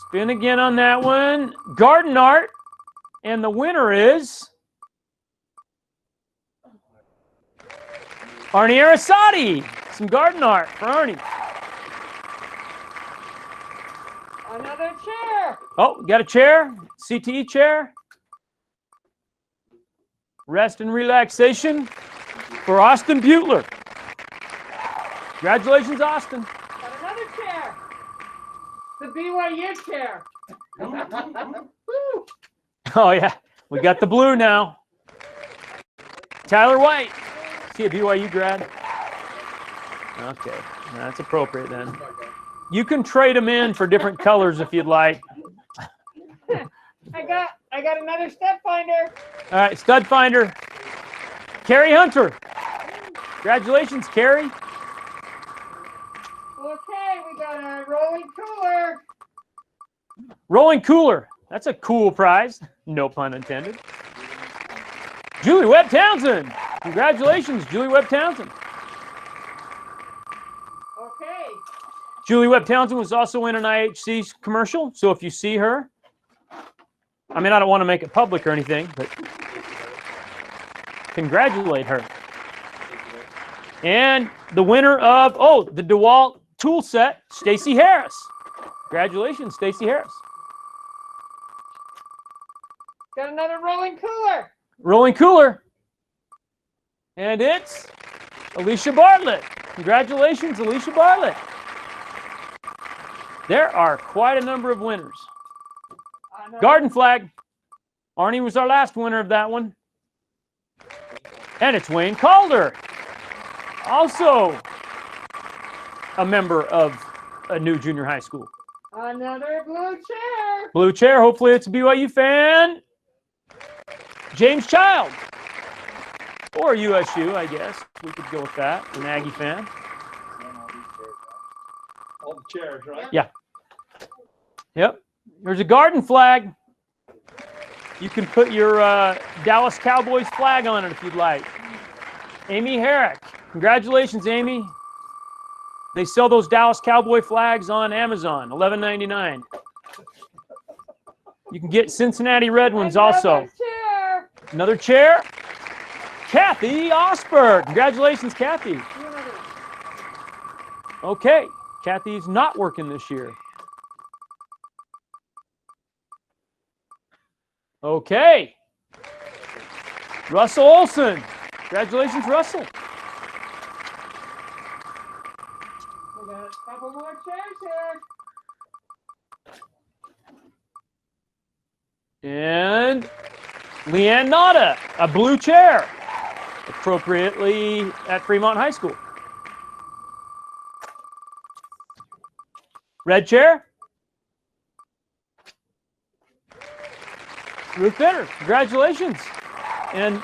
Spin again on that one. Garden art. And the winner is Arnie Arasati. Some garden art for Arnie. Another chair. Oh, got a chair. CTE chair. Rest and relaxation for Austin Butler. Congratulations, Austin. Got another chair. The BYU chair. Woo. Oh, yeah. We got the blue now. Tyler White. Is he a BYU grad? Okay. That's appropriate then. You can trade them in for different colors if you'd like. I got another step finder. All right, stud finder. Carrie Hunter. Congratulations, Carrie. Okay, we got a rolling cooler. Rolling cooler. That's a cool prize. No pun intended. Julie Webb Townsend. Congratulations, Julie Webb Townsend. Okay. Julie Webb Townsend was also in an IHC commercial, so if you see her, I mean, I don't want to make it public or anything, but congratulate her. And the winner of, the DeWalt tool set, Stacy Harris. Congratulations, Stacy Harris. Got another rolling cooler. Rolling cooler. And it's Alicia Bartlett. Congratulations, Alicia Bartlett. There are quite a number of winners. Garden flag. Arnie was our last winner of that one. And it's Wayne Calder. Also a member of a new junior high school. Another blue chair. Blue chair. Hopefully it's a BYU fan. James Child. Or USU, I guess. We could go with that. An Aggie fan. All the chairs, right? Yeah. Yep. There's a garden flag. You can put your Dallas Cowboys flag on it if you'd like. Amy Herrick. Congratulations, Amy. They sell those Dallas Cowboy flags on Amazon, $11.99. You can get Cincinnati Red ones also. Chair. Another chair. Kathy Osberg. Congratulations, Kathy. Okay. Kathy's not working this year. Okay. Russell Olson. Congratulations, Russell. We got a couple more chairs here. And Leanne Nada, a blue chair, appropriately at Fremont High School. Red chair. Ruth Bitter, congratulations. And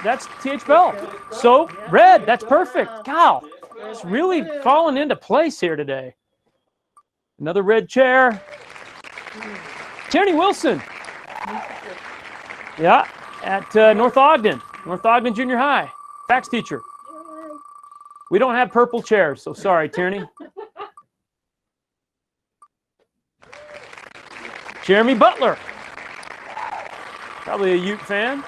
that's TH Bell. So red, that's perfect. Wow, it's really falling into place here today. Another red chair. Tierney Wilson. Yeah, at North Ogden Junior High. Fax teacher. We don't have purple chairs, so sorry, Tierney. Jeremy Butler. Probably a Ute fan.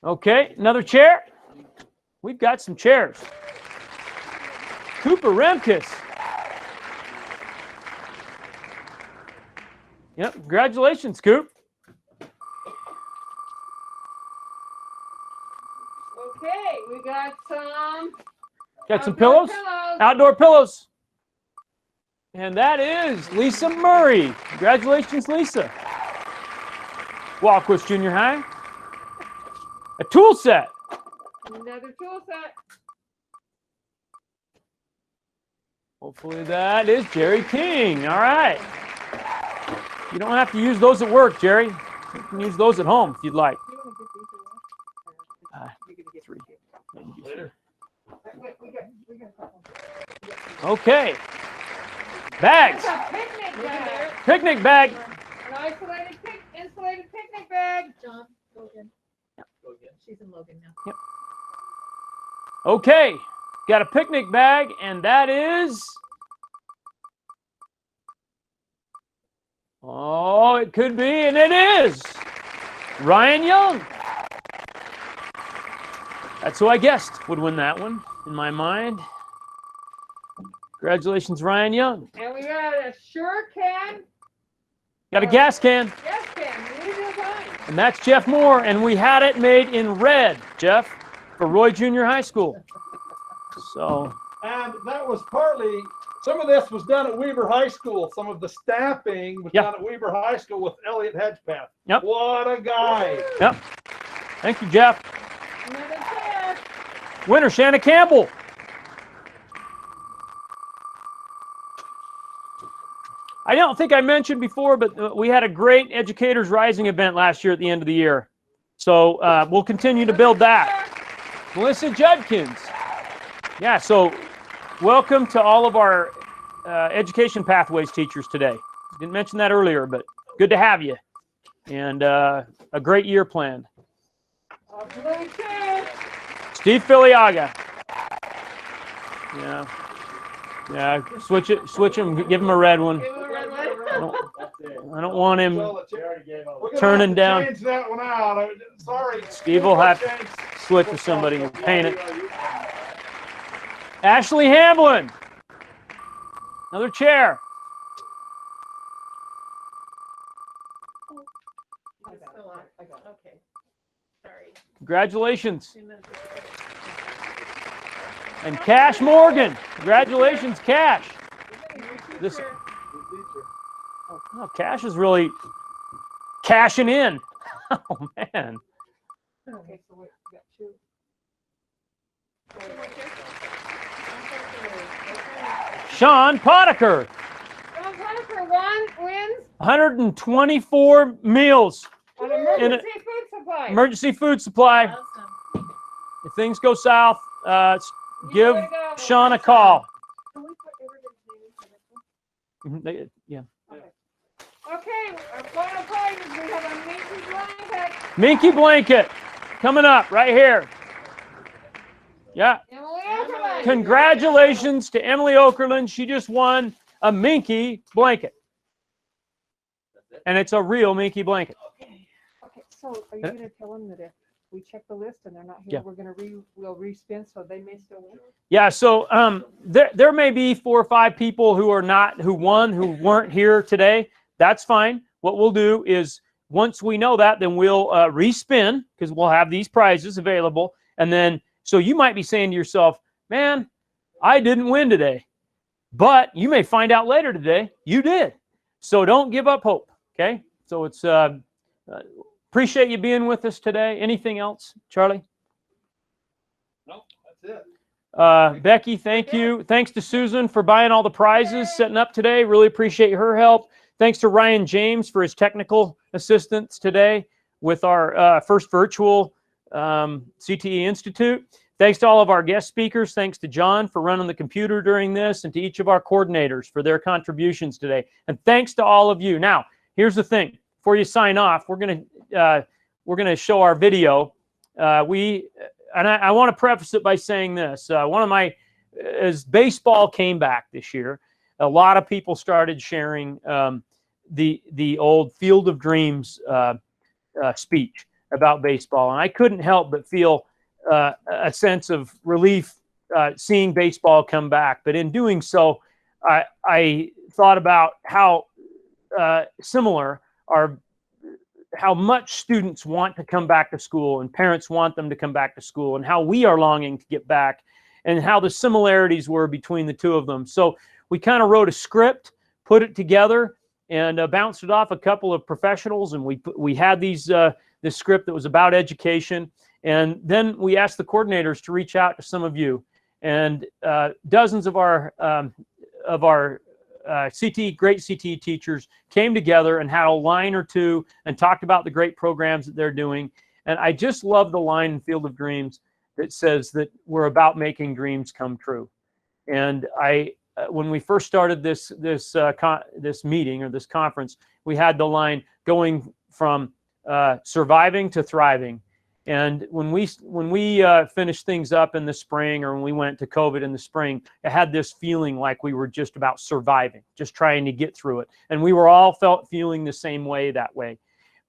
Okay, another chair. We've got some chairs. Cooper Remkes. Yep, congratulations, Coop. Okay, we got some. Got some pillows? Outdoor pillows. And that is Lisa Murray. Congratulations, Lisa. Walkwist Junior High. A tool set. Another tool set. Hopefully that is Jerry King. All right. You don't have to use those at work, Jerry. You can use those at home if you'd like. 3. Okay. Bags. Picnic bag. An insulated picnic bag. John, Logan. She's in Logan now. Yep. Okay. Got a picnic bag, and that is... Oh, it could be, and it is Ryan Young. That's who I guessed would win that one in my mind. Congratulations, Ryan Young. And we got a sure can. Got a gas can. Gas can. New design. And that's Jeff Moore, and we had it made in red, Jeff, for Roy Junior High School. So. And that was partly, some of this was done at Weber High School. Some of the stamping was done at Weber High School with Elliot Hedgepath. Yep. What a guy. Yep. Thank you, Jeff. Another chair. Winner, Shanna Campbell. I don't think I mentioned before, but we had a great Educators Rising event last year at the end of the year. So we'll continue to build that. Melissa Judkins. Yeah, so welcome to all of our Education Pathways teachers today. Didn't mention that earlier, but good to have you. And a great year planned. Steve Filiaga. Yeah. Yeah, switch him, give him a red one. I don't want him turning down. Change that one out. Sorry. Steve will have to switch with somebody and paint it. Ashley Hamlin. Another chair. Okay. Sorry. Congratulations. And Cash Morgan. Congratulations, Cash. This, oh, Cash is really cashing in. Oh, man. Okay, so we got 2. Sean Potiker. John Potiker wins 124 meals. an emergency food supply. Emergency food supply. Awesome. If things go south, give Sean a call. Yeah. Okay, our final prize is we have a Minky blanket. Minky blanket coming up right here. Yeah. Emily Ackerman. Congratulations to Emily Okerlund. She just won a Minky blanket. And it's a real Minky blanket. Okay, so are you going to tell them that if we check the list and they're not here, we'll respin so they may still win? Yeah, so there may be 4 or 5 people who weren't here today. That's fine. What we'll do is once we know that, then we'll respin because we'll have these prizes available. And then, so you might be saying to yourself, man, I didn't win today. But you may find out later today you did. So don't give up hope, okay? So it's appreciate you being with us today. Anything else, Charlie? No, that's it. Becky, thank you. Thanks to Susan for buying all the prizes, setting up today. Really appreciate her help. Thanks to Ryan James for his technical assistance today with our first virtual CTE Institute. Thanks to all of our guest speakers. Thanks to John for running the computer during this, and to each of our coordinators for their contributions today. And thanks to all of you. Now, here's the thing. Before you sign off, we're gonna show our video. I want to preface it by saying this. As baseball came back this year, a lot of people started sharing the old Field of Dreams speech about baseball, and I couldn't help but feel a sense of relief seeing baseball come back. But in doing so, I thought about how similar how much students want to come back to school and parents want them to come back to school, and how we are longing to get back, and how the similarities were between the two of them. So we kind of wrote a script, put it together, and bounced it off a couple of professionals, and we had this script that was about education. And then we asked the coordinators to reach out to some of you, and dozens of our of our great CTE teachers came together and had a line or two and talked about the great programs that they're doing. And I just love the line in Field of Dreams that says that we're about making dreams come true. And when we first started this meeting or this conference, we had the line going from surviving to thriving. And when we finished things up in the spring, or when we went to COVID in the spring, it had this feeling like we were just about surviving, just trying to get through it. And we were all feeling the same way that way.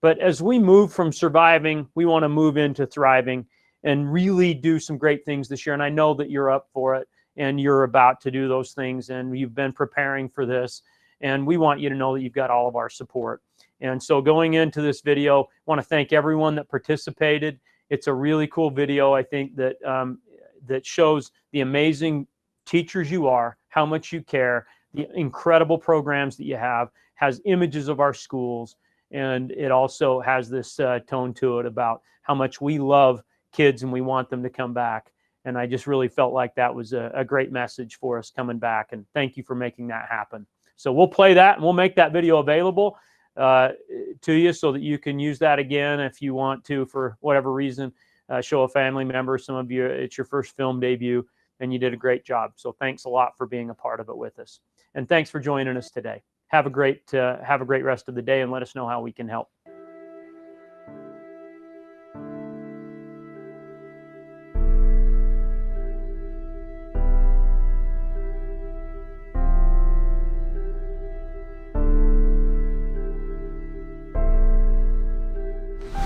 But as we move from surviving, we want to move into thriving and really do some great things this year. And I know that you're up for it and you're about to do those things, and you've been preparing for this. And we want you to know that you've got all of our support. And so going into this video, I want to thank everyone that participated. It's a really cool video, I think, that that shows the amazing teachers you are, how much you care, the incredible programs that you have, has images of our schools, and it also has this tone to it about how much we love kids and we want them to come back. And I just really felt like that was a great message for us coming back. And thank you for making that happen. So we'll play that and we'll make that video available to you so that you can use that again if you want to, for whatever reason, show a family member. Some of you, it's your first film debut and you did a great job. So thanks a lot for being a part of it with us. And thanks for joining us today. Have a great rest of the day, and let us know how we can help.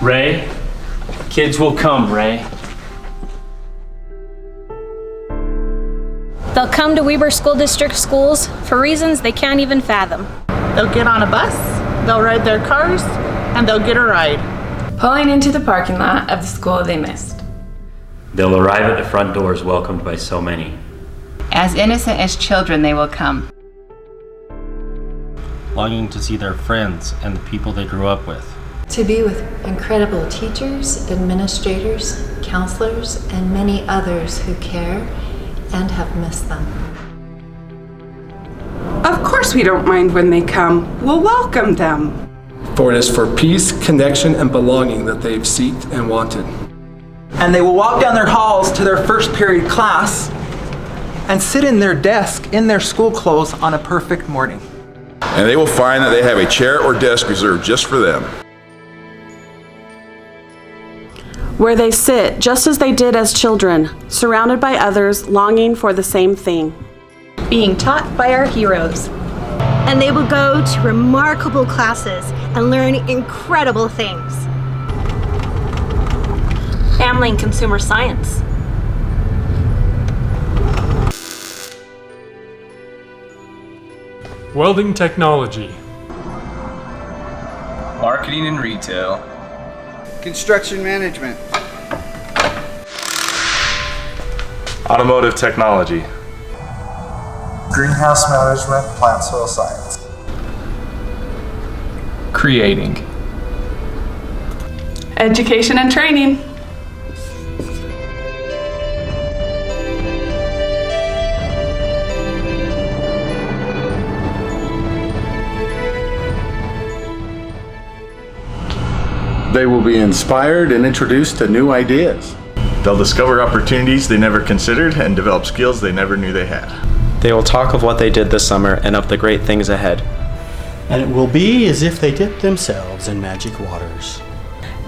Ray, kids will come, Ray. They'll come to Weber School District schools for reasons they can't even fathom. They'll get on a bus, they'll ride their cars, and they'll get a ride. Pulling into the parking lot of the school they missed. They'll arrive at the front doors welcomed by so many. As innocent as children they will come. Longing to see their friends and the people they grew up with. To be with incredible teachers, administrators, counselors, and many others who care and have missed them. Of course we don't mind when they come. We'll welcome them. For it is for peace, connection, and belonging that they've sought and wanted. And they will walk down their halls to their first period class and sit in their desk in their school clothes on a perfect morning. And they will find that they have a chair or desk reserved just for them. Where they sit, just as they did as children, surrounded by others, longing for the same thing. Being taught by our heroes. And they will go to remarkable classes and learn incredible things. Family and consumer science. Welding technology. Marketing and retail. Construction management. Automotive technology. Greenhouse management, plant soil science. Creating. Education and training. They will be inspired and introduced to new ideas. They'll discover opportunities they never considered and develop skills they never knew they had. They will talk of what they did this summer and of the great things ahead. And it will be as if they dipped themselves in magic waters.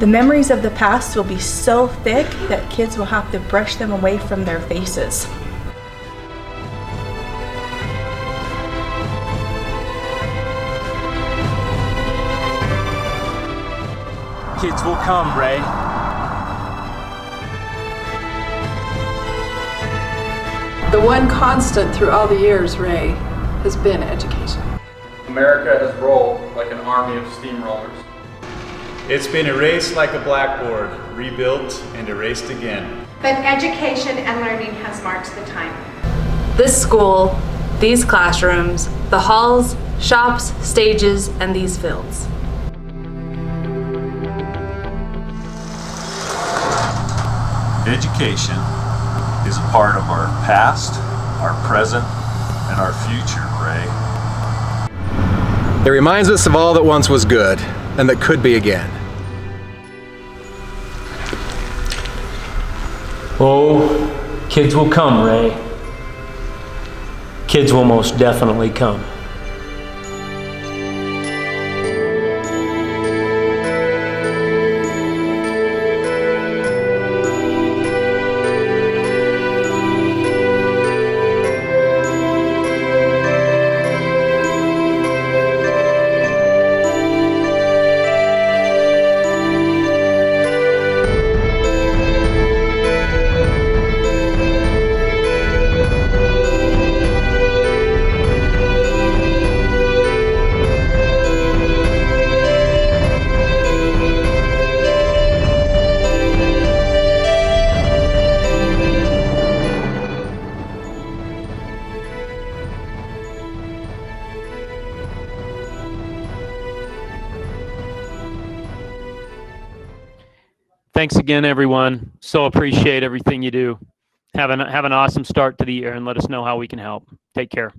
The memories of the past will be so thick that kids will have to brush them away from their faces. Kids will come, Ray. The one constant through all the years, Ray, has been education. America has rolled like an army of steamrollers. It's been erased like a blackboard, rebuilt and erased again. But education and learning has marked the time. This school, these classrooms, the halls, shops, stages, and these fields. Education is a part of our past, our present, and our future Ray. It reminds us of all that once was good and that could be again. Oh, kids will come, Ray. Kids will most definitely come. Thanks again, everyone. So appreciate everything you do. Have an awesome start to the year, and let us know how we can help. Take care.